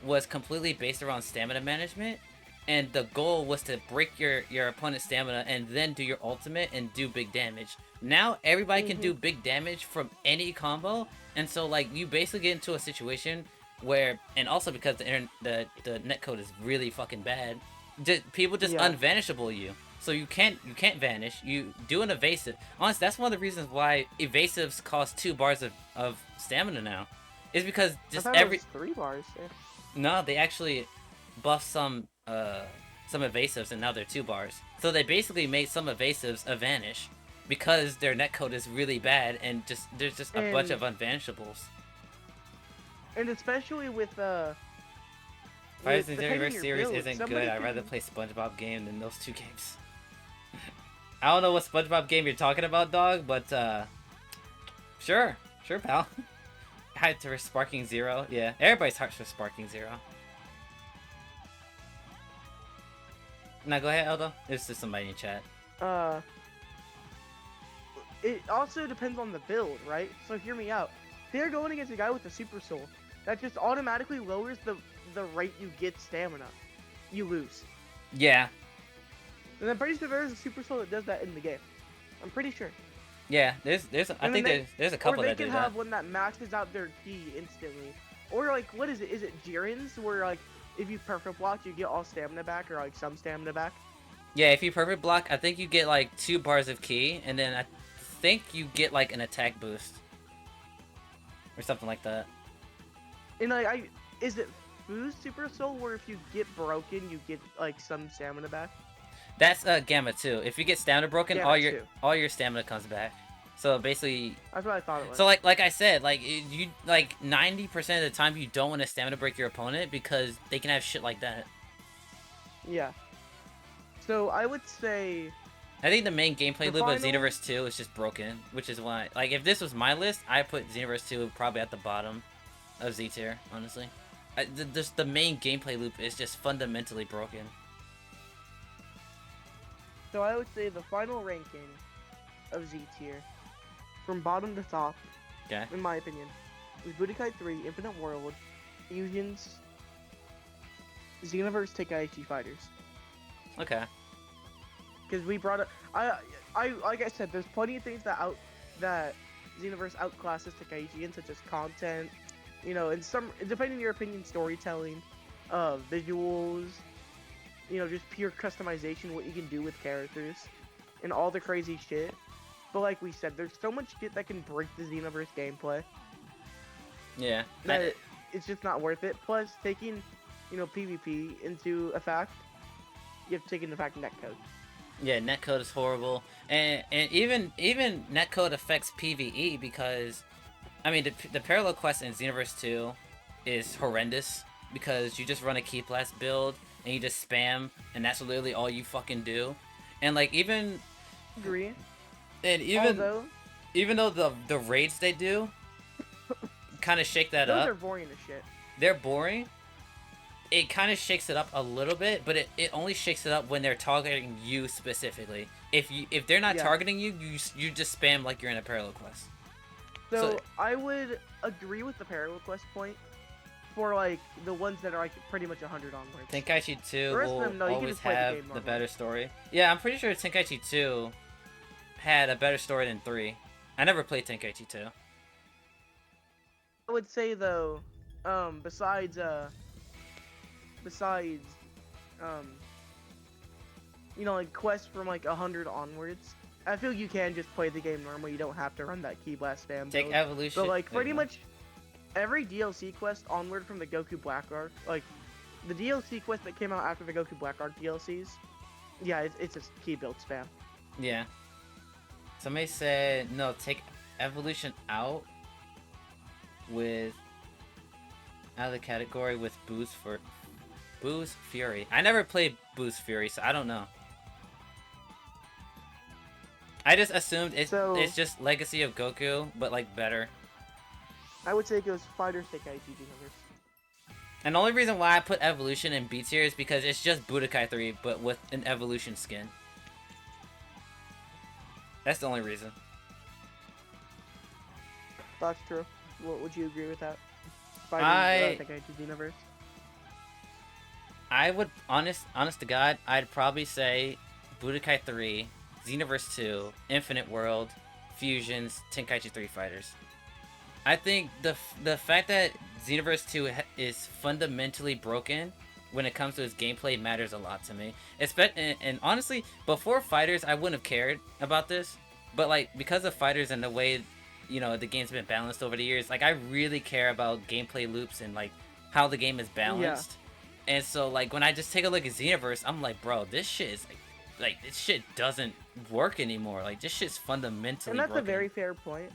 was completely based around stamina management, and the goal was to break your opponent's stamina and then do your ultimate and do big damage. Now everybody can do big damage from any combo, and so like you basically get into a situation where, and also because the netcode is really fucking bad, people just unvanishable you. So you can't vanish. You do an evasive. Honestly, that's one of the reasons why evasives cost 2 bars of stamina now. Is because just I thought it was 3 bars. Yeah. No, they actually buffed some evasives and now they're 2 bars. So they basically made some evasives vanish because their netcode is really bad and there's just a bunch of unvanishables. And especially with FighterZ Xenoverse series isn't good. I'd rather play SpongeBob game than those 2 games. I don't know what SpongeBob game you're talking about, dog, but sure, pal. Heart for Sparking Zero, yeah. Everybody's hearts for Sparking Zero. Now go ahead, Eldo. It's just somebody in chat. It also depends on the build, right? So hear me out. They're going against a guy with a Super Soul that just automatically lowers the rate you get stamina. You lose. Yeah. And I'm pretty sure there's a Super Soul that does that in the game. I'm pretty sure. Yeah, there's I think there's a couple that do that. Or they can have one that maxes out their ki instantly. Or like, what is it? Is it Jiren's where like if you perfect block you get all stamina back or like some stamina back? Yeah, if you perfect block, I think you get like 2 bars of ki, and then I think you get like an attack boost. Or something like that. And is it Foo's Super Soul where if you get broken, you get like some stamina back? That's Gamma too. If you get stamina broken, Gamma all your stamina comes back. So basically, That's what I thought it was. so like I said, like you like 90% of the time you don't want to stamina break your opponent because they can have shit like that. Yeah. So I would say I think the main gameplay The loop of final- Xenoverse 2 is just broken, which is why, like, if this was my list, I put Xenoverse 2 probably at the bottom of Z tier, honestly. Just the main gameplay loop is just fundamentally broken. So I would say the final ranking of Z tier, from bottom to top, Okay. in my opinion, is Budokai 3, Infinite World, Fusions, Xenoverse, Tenkaichi Fighters. Okay. Because we brought up, like I said, there's plenty of things that Xenoverse outclasses Tenkaichi in, such as content, you know, and some, depending on your opinion, storytelling, visuals, you know, just pure customization, what you can do with characters, and all the crazy shit. But like we said, there's so much shit that can break the Xenoverse gameplay Yeah. that it's just not worth it. Plus, taking, you know, PvP into effect, you have to take into effect netcode. Yeah, netcode is horrible, and even netcode affects PvE because, I mean, the parallel quest in Xenoverse 2 is horrendous because you just run a key blast build and you just spam, and that's literally all you fucking do, and like even Agree. Although the raids they do kind of shake that Those up. are boring as shit. They're boring. It kind of shakes it up a little bit, but it only shakes it up when they're targeting you specifically. If they're not targeting you, you just spam like you're in a parallel quest. So I would agree with the parallel quest point for like the ones that are like pretty much 100 onwards. Tenkaichi 2 The rest of will them, no, you can always just play the have game the normally. better story. Yeah, I'm pretty sure Tenkaichi 2 had a better story than 3. I never played Tenkaichi 2. I would say though, besides you know, like quests from like 100 onwards, I feel you can just play the game normally. You don't have to run that key blast spam Take build. evolution. But like pretty much every DLC quest onward from the Goku Black Arc, like the DLC quest that came out after the Goku Black Arc DLCs, yeah, it's just key build spam. Yeah. Somebody said no. Take evolution out of the category with Boo's Fury. I never played Boo's Fury, so I don't know. I just assumed it's just Legacy of Goku, but like better. I would say it goes FighterZ, Tenkaichi Xenoverse. And the only reason why I put Evolution in B tier is because it's just Budokai 3, but with an Evolution skin. That's the only reason. That's true. Would you agree with that? Tenkaichi Xenoverse. I would, honest to God, I'd probably say Budokai 3, Xenoverse 2, Infinite World, Fusions, Tenkaichi 3 Fighters. I think the fact that Xenoverse 2 is fundamentally broken when it comes to its gameplay matters a lot to me. And honestly, before Fighters, I wouldn't have cared about this. But like, because of Fighters and the way, you know, the game's been balanced over the years, like I really care about gameplay loops and like how the game is balanced. Yeah. And so like when I just take a look at Xenoverse, I'm like, bro, this shit is like this shit doesn't work anymore. Like this shit's fundamentally And that's broken. a very fair point.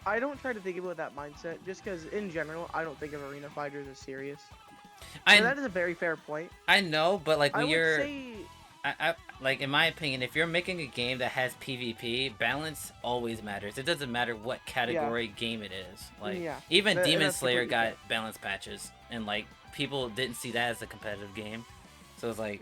I don't try to think about that mindset just because in general I don't think of arena fighters as serious. So that is a very fair point. I know, but like when you're say... I like in my opinion, if you're making a game that has PvP, balance always matters. It doesn't matter what category game it is. Like even Demon Slayer got balance patches, and like people didn't see that as a competitive game. So it's like,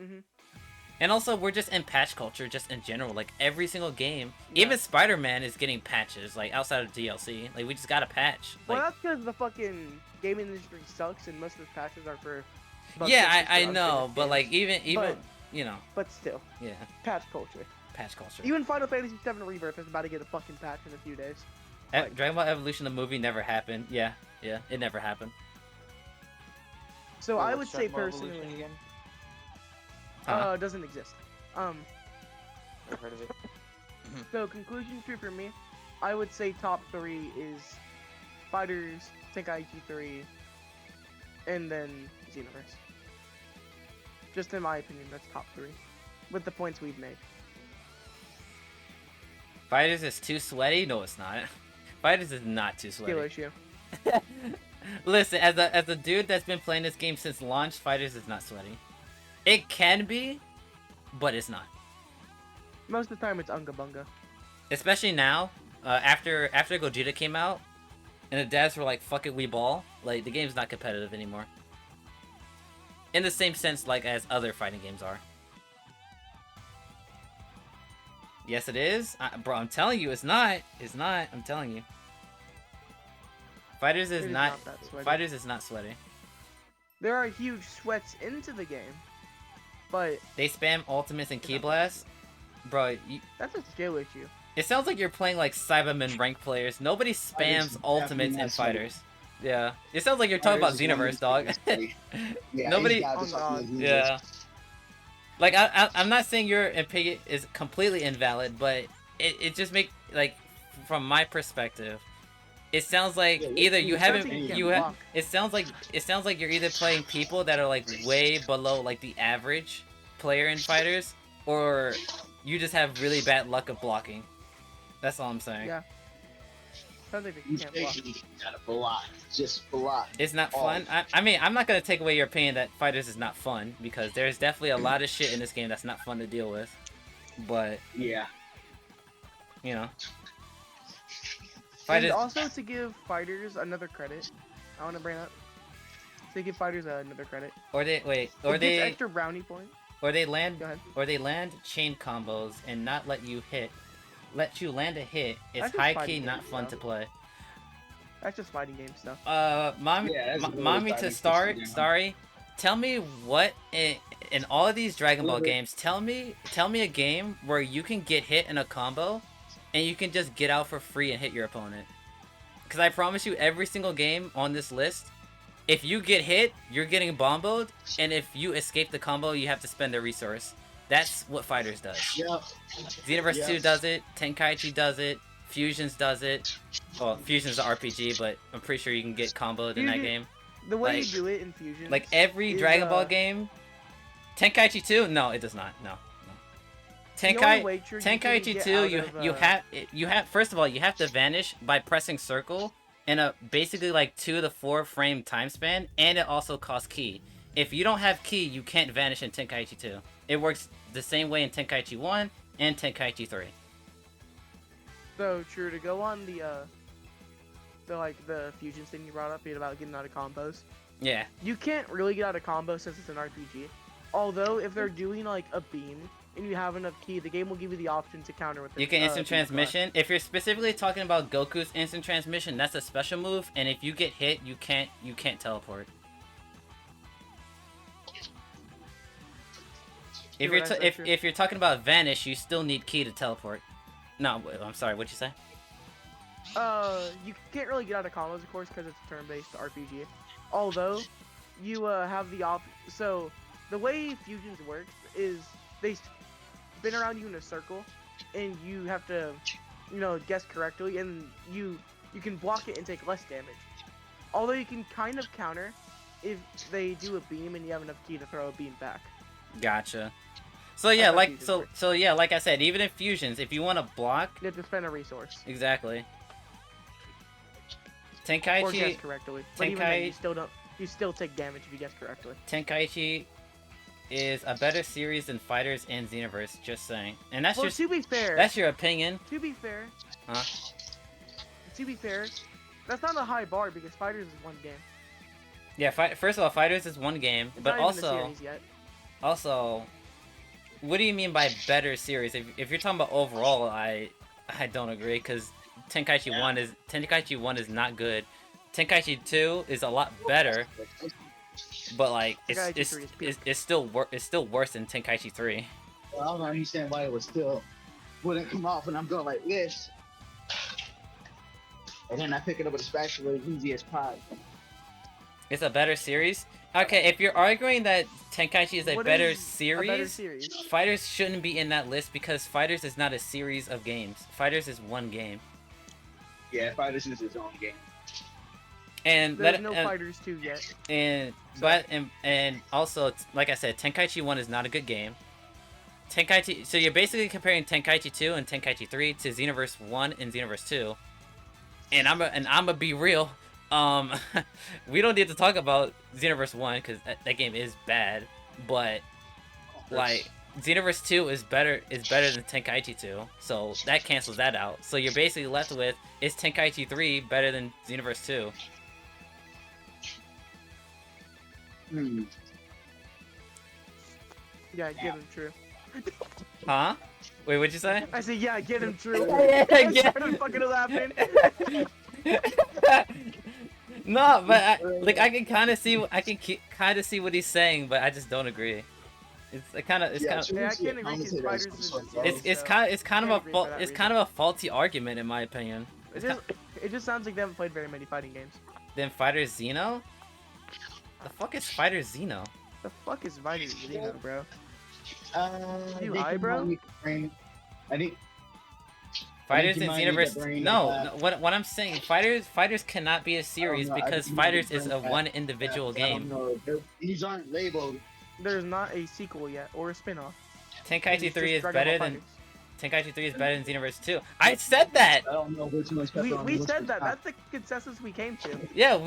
and also we're just in patch culture, just in general. Like every single game, even Spider-Man is getting patches. Like outside of DLC, like we just got a patch. Well, like, that's because the fucking gaming industry sucks, and most of the patches are for. Yeah, I know, but like even you know. But still. Yeah. Patch culture. Patch culture. Even Final Fantasy VII Rebirth is about to get a fucking patch in a few days. Dragon Ball Evolution, the movie, never happened. Yeah, it never happened. So I would say personally, it doesn't exist. Never heard of it. So conclusion 2 for me, I would say top 3 is FighterZ, Tenkaichi 3, and then Xenoverse. Just in my opinion, that's top 3, with the points we've made. FighterZ is too sweaty? No, it's not. FighterZ is not too Skill sweaty. issue. Listen, as a dude that's been playing this game since launch, FighterZ is not sweaty. It can be, but it's not. Most of the time, it's Unga Bunga. Especially now, after Gogeta came out, and the devs were like, "Fuck it, we ball." Like the game's not competitive anymore. In the same sense, like as other fighting games are. Yes, it is, bro. I'm telling you, it's not. It's not. I'm telling you. FighterZ is not. That sweaty. FighterZ is not sweaty. There are huge sweats into the game, but They spam ultimates and key blasts, bro. that's a skill issue. It sounds like you're playing like Cyberman ranked players. Nobody spams ultimates in fighters. Yeah, it sounds like you're talking about Xenoverse, dog. Yeah, Nobody- he's got Oh, this God. fucking Xenoverse. Yeah. Like I'm not saying your opinion is completely invalid, but it just make like from my perspective, it sounds like Yeah, either you it haven't sounds like you you can't have block. it sounds like you're either playing people that are like way below like the average player in fighters, or you just have really bad luck of blocking. That's all I'm saying. Yeah. Sounds like you You can't block. basically gotta block. Just block. It's not Oh. fun. I mean, I'm not gonna take away your opinion that fighters is not fun, because there's definitely a lot of shit in this game that's not fun to deal with. But Yeah. you know, And fighters. also to give fighters another credit, I want to bring up to give fighters another credit. Or they wait, It or gets they extra brownie points. or they land Go ahead. or they land chain combos and not let you land a hit. It's That's just high key fighting not game fun stuff. to play. That's just fighting game stuff. Mommy, Yeah, that's really mommy to fighting start. system, yeah. Sorry, tell me what in all of these Dragon Ball Wait, wait. games. Tell me a game where you can get hit in a combo, and you can just get out for free and hit your opponent. Because I promise you, every single game on this list, if you get hit, you're getting bomboed, and if you escape the combo, you have to spend a resource. That's what FighterZ does. Yep. Xenoverse 2 Yes. does it, Tenkaichi does it, Fusions does it. Well, Fusion's an RPG, but I'm pretty sure you can get comboed in that Fusion- game. The way like- you do it in Fusion. Like every is, Dragon Ball game. Tenkaichi 2? No, it does not. No. Tenkaichi 2, you have first of all, you have to vanish by pressing circle in a basically like 2 to 4 frame time span, and it also costs key. If you don't have key, you can't vanish in Tenkaichi 2. It works the same way in Tenkaichi 1 and Tenkaichi 3. So true, to go on the fusions thing you brought up about getting out of combos. Yeah. You can't really get out of combos since it's an RPG. Although if they're doing like a beam and you have enough key, the game will give you the option to counter with. You can instant transmission. If you're specifically talking about Goku's instant transmission, that's a special move, and if you get hit, you can't teleport. If True, you're that's true. if you're talking about vanish, you still need key to teleport. No, I'm sorry. What'd you say? You can't really get out of combos, of course, because it's a turn-based RPG. Although, you have the So, the way fusions works is they spin around you in a circle, and you have to, guess correctly, and you can block it and take less damage. Although you can kind of counter if they do a beam and you have enough key to throw a beam back. Gotcha. So yeah, how like fusions so work. so yeah, like I said, even in fusions, if you want to block, You have to spend a resource. exactly. Or guess Tenkaichi correctly. But even then, Tenkai- you still take damage if you guess correctly. Tenkaichi is a better series than FighterZ and Xenoverse. Just saying, and that's Well, just to be fair, that's your opinion. to be fair, Huh? that's not a high bar because FighterZ is one game. Yeah, first of all, FighterZ is one game, It's but not even a also series yet. what do you mean by better series? If you're talking about overall, I don't agree, because Tenkaichi 1 is not good. Tenkaichi 2 is a lot better, but like Tenkaichi 3 is peak. it's still worse than Tenkaichi 3. Well, I don't understand why it was still wouldn't come off, and I'm going like this, and then I pick it up with a spatula, easy as pie. It's a better series. Okay, if you're arguing that Tenkaichi is a What better is series, a better series? FighterZ shouldn't be in that list because FighterZ is not a series of games. FighterZ is one game. Yeah, FighterZ is his own game. And There's no Fighters 2 yet. and So- but and also like I said, Tenkaichi 1 is not a good game. Tenkaichi, so you're basically comparing Tenkaichi 2 and Tenkaichi 3 to Xenoverse 1 and Xenoverse 2. And I'm gonna be real. We don't need to talk about Xenoverse 1 because that game is bad, but like Xenoverse 2 is better than Tenkaichi 2, so that cancels that out. So you're basically left with, is Tenkaichi 3 better than Xenoverse 2? Yeah, get him true. Huh? Wait, what'd you say? I said, yeah, get him true. Yeah, I yeah. started fucking laughing. No, but I can kind of see what he's saying, but I just don't agree. It's kind of Yeah, I can't agree because FighterZ is it's kind of a faulty argument in my opinion. It just sounds like they haven't played very many fighting games. Then FighterZ Xeno? The fuck is FighterZ Xeno? The fuck is FighterZ Xeno, bro? You they high, can bro? only bring- I think Fighters you and might need to Xenoverse. bring No, that- what I'm saying, Fighters cannot be a series know, I because think you might Fighters need is to a bring one that- individual I don't game. know. These aren't labeled. There's not a sequel yet or a spin-off. Tenkaichi It's 3 just is Dragon better Ball than FighterZ. Tenkaichi 3 is better than Xenoverse 2. I said that. I don't know which one's We said that. That's the consensus we came to. Yeah, That-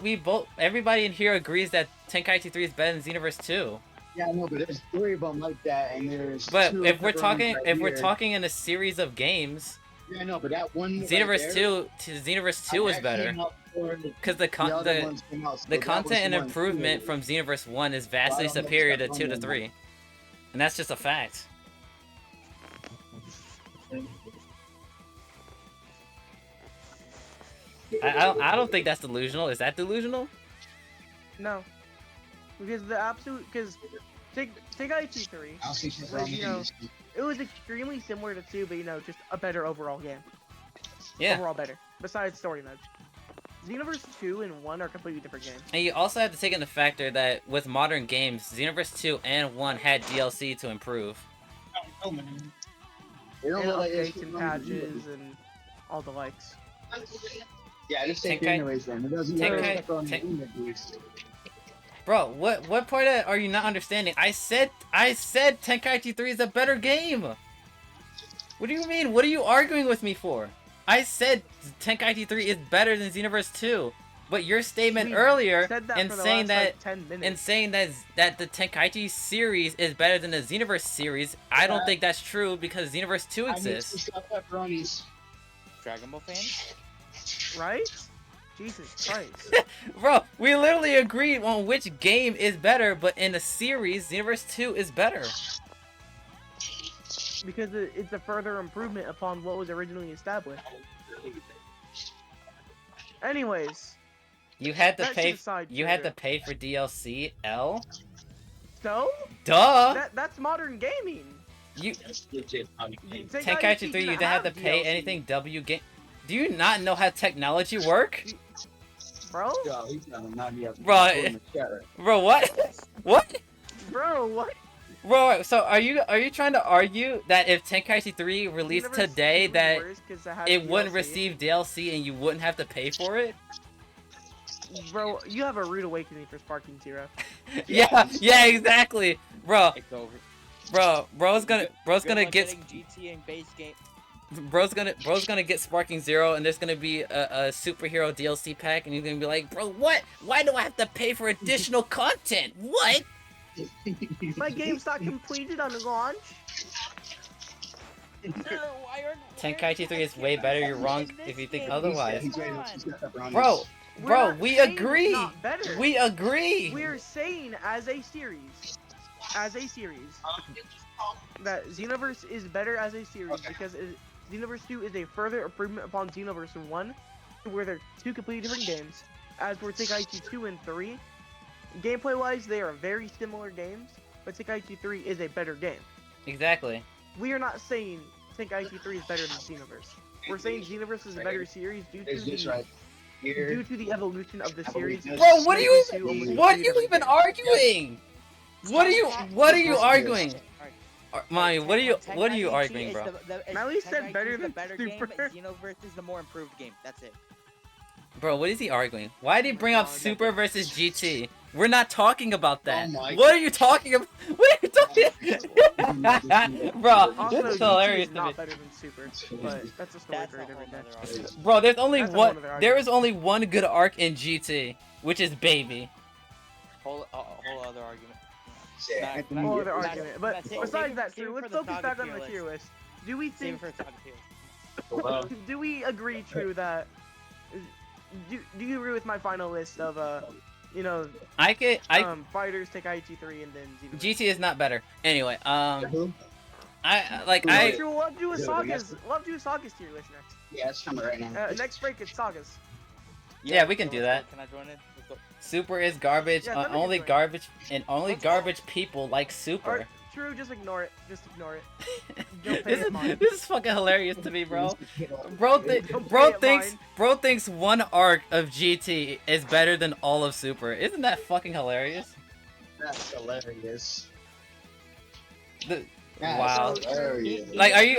we both everybody in here agrees that Tenkaichi 3 is better than Xenoverse 2. Yeah, I know, but there's 3 of them like that, and there's. But 2 if we're pepperonis talking right if we're here. talking in a series of games, Yeah, I know, but that one. Xenoverse 2 to Xenoverse 2 is better because the other ones came out, so the that was content and one improvement too. from Xenoverse 1 is vastly don't know if superior to that 2 to one 3. And that's just a fact. I don't think that's delusional. Is that delusional? No. Because Tenkaichi 3, I'll see shit Like, from you know, it was extremely similar to 2, but just a better overall game. Yeah. Overall better. Besides story modes. Xenoverse 2 and 1 are completely different games. And you also have to take into factor that with modern games, Xenoverse 2 and 1 had DLC to improve. It don't And look like it's updates and from- patches and all the likes. Yeah, just take Tenkai- anyways then. It doesn't Tenkai- matter if on the Ten- images. Bro, what part of are you not understanding? I said Tenkaichi 3 is a better game. What do you mean? What are you arguing with me for? I said Tenkaichi 3 is better than Xenoverse 2. But your statement We earlier said that and for the saying last, that like, 10 minutes. and saying that the Tenkaichi series is better than the Xenoverse series, I don't think that's true because Xenoverse 2 I need to exists. stop pepperonis. Dragon Ball fans? Right? Jesus Christ. Bro, we literally agreed on which game is better, but in the series, Xenoverse 2 is better. Because it's a further improvement upon what was originally established. Anyways, You had to That's pay. to the side You had to trivia. pay for DLC. L. so Duh. that's modern gaming. You Tenkaichi Tenkaichi 3. You didn't didn't have to have pay DLC. anything. W game. Do you not know how technology work, Bro? Yo, he's not here. Bro, In the chat right bro? What? What? Bro, what? Bro, so are you trying to argue that if Tenkaichi 3 released Xenoverse today 2 is that worse 'cause it has it wouldn't DLC. receive DLC and you wouldn't have to pay for it? Bro, you have a rude awakening for Sparking Zero. Yeah, exactly, bro. It's over. Bro's gonna Good luck get getting GTA and base game. bro's gonna get Sparking Zero, and there's gonna be a superhero DLC pack, and he's gonna be like, bro, what? Why do I have to pay for additional content? What? My game's not completed on launch. Sir, why are Tenkaichi 3 is way better. You're wrong if you think otherwise. He's ready to get pepperonis. Bro, We're bro, not we saying it's agree. not better. We agree. We're saying as a series, that Xenoverse is better as a series because Xenoverse 2 is a further improvement upon Xenoverse 1, where they're two completely different games. As for Tenkaichi 2 and 3, gameplay-wise, they are very similar games, but Tenkaichi 3 is a better game. Exactly. We are not saying Tenkaichi 3 is better than Xenoverse. We're saying Xenoverse is a better series due to Is this the right? due to the evolution of the series. Bro, what are you even arguing? What are you arguing? Mommy, what are you arguing, bro? Melly said better than better Super. game. Xenoverse is the more improved game. That's it. Bro, what is he arguing? Why did he bring up God, Super versus GT? We're not talking about that. Oh my What are you talking about? What are you talking? Bro, Also, this is GT hilarious is to me. not better than Super, but that's a story That's for a a different whole day. nother argument. Bro, there's only That's a one. whole other There argument. is only one good arc in GT, which is Baby. Whole other argument. Yeah, Nah, Whole nah, other nah, argument. But save besides it- that, save it True, for let's the focus Saga back on the tier tier list. Do we Save think? it for the Saga tier. Do we agree, True, that? Do you agree with my final list of you know, fighters, Tenkaichi 3, and then Xenoverse? GT is not better. Anyway, Who? True, we'll have to do a Sagas. We'll have to do a Sagas tier list next. Yeah, it's coming right now. Next break, it's Sagas. Yeah, we can do let's that. go. Can I join in? Let's go. Super is garbage. Yeah, that'd be Only good. garbage and only Let's go. garbage people like Super. Or, True, just ignore it. Just ignore it. Don't pay this, it is, mind. this is fucking hilarious to me, bro. Don't pay it Bro thinks one arc of GT is better than all of Super. Isn't that fucking hilarious? That's hilarious. The- That's Wow. hilarious. Like, are you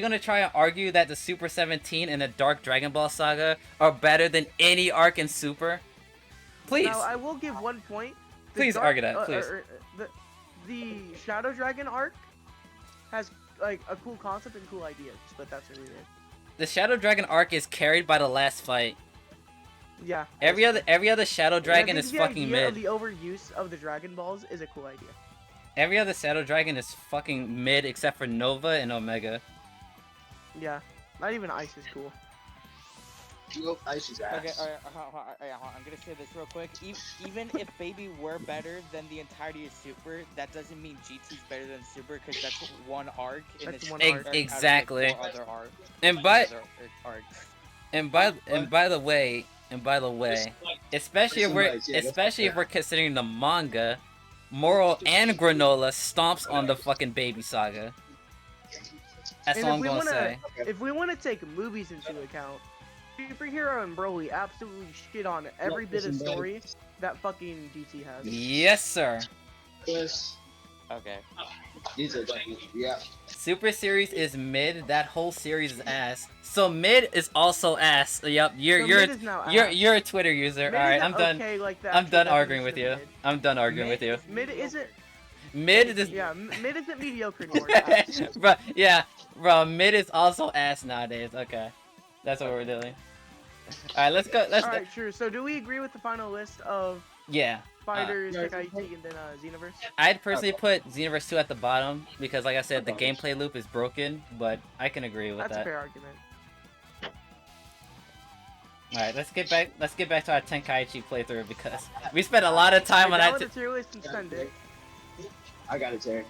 gonna try and argue that the Super 17 and the Dark Dragon Ball Saga are better than any arc in Super? Please. Now, I will give one point. The Please argue that, please. The Shadow Dragon arc has like a cool concept and cool ideas, but that's really it. The Shadow Dragon arc is carried by the last fight. Yeah. Every other Shadow Dragon I is think the fucking idea of mid. the overuse of the Dragon Balls is a cool idea. Every other Shadow Dragon is fucking mid except for Nova and Omega. Yeah. Not even Ice is cool. Ice is ass. Okay, alright, I'm gonna say this real quick. Even if Baby were better than the entirety of Super, that doesn't mean GT's better than Super, because that's one arc in That's its one arc arc. out of, like, Exactly. 4 other arcs. And by Other arcs. and by the way, especially if we're considering the manga, Moral and Granola stomps on the fucking Baby Saga. That's And all if I'm we gonna wanna- say. If we want to take movies into account, Superhero and Broly absolutely shit on every bit of story that fucking GT has. Yes, sir. Yes. Okay. These are yeah. Super series is mid. That whole series is ass. So mid is also ass. Yep. You're So you're mid is now ass. you're a Twitter user. Mid All right, isn't I'm done. okay like the I'm actual done arguing with definition you. of I'm done arguing with you. Mid isn't. Mid is Yeah, mid isn't mediocre anymore. it's ass. bro. Yeah, bro. Mid is also ass nowadays. Okay, that's what we're doing. All right, let's go. Let's All right, true. So do we agree with the final list of yeah. fighters, Tenkaichi, and then Xenoverse? I'd personally put Xenoverse 2 at the bottom because, like I said, the gameplay loop is broken. But I can agree with That's a that. fair argument. All right, let's get back. Let's get back to our Tenkaichi playthrough because we spent a lot of time on Download that. the tier list and send it. I got it, Terry.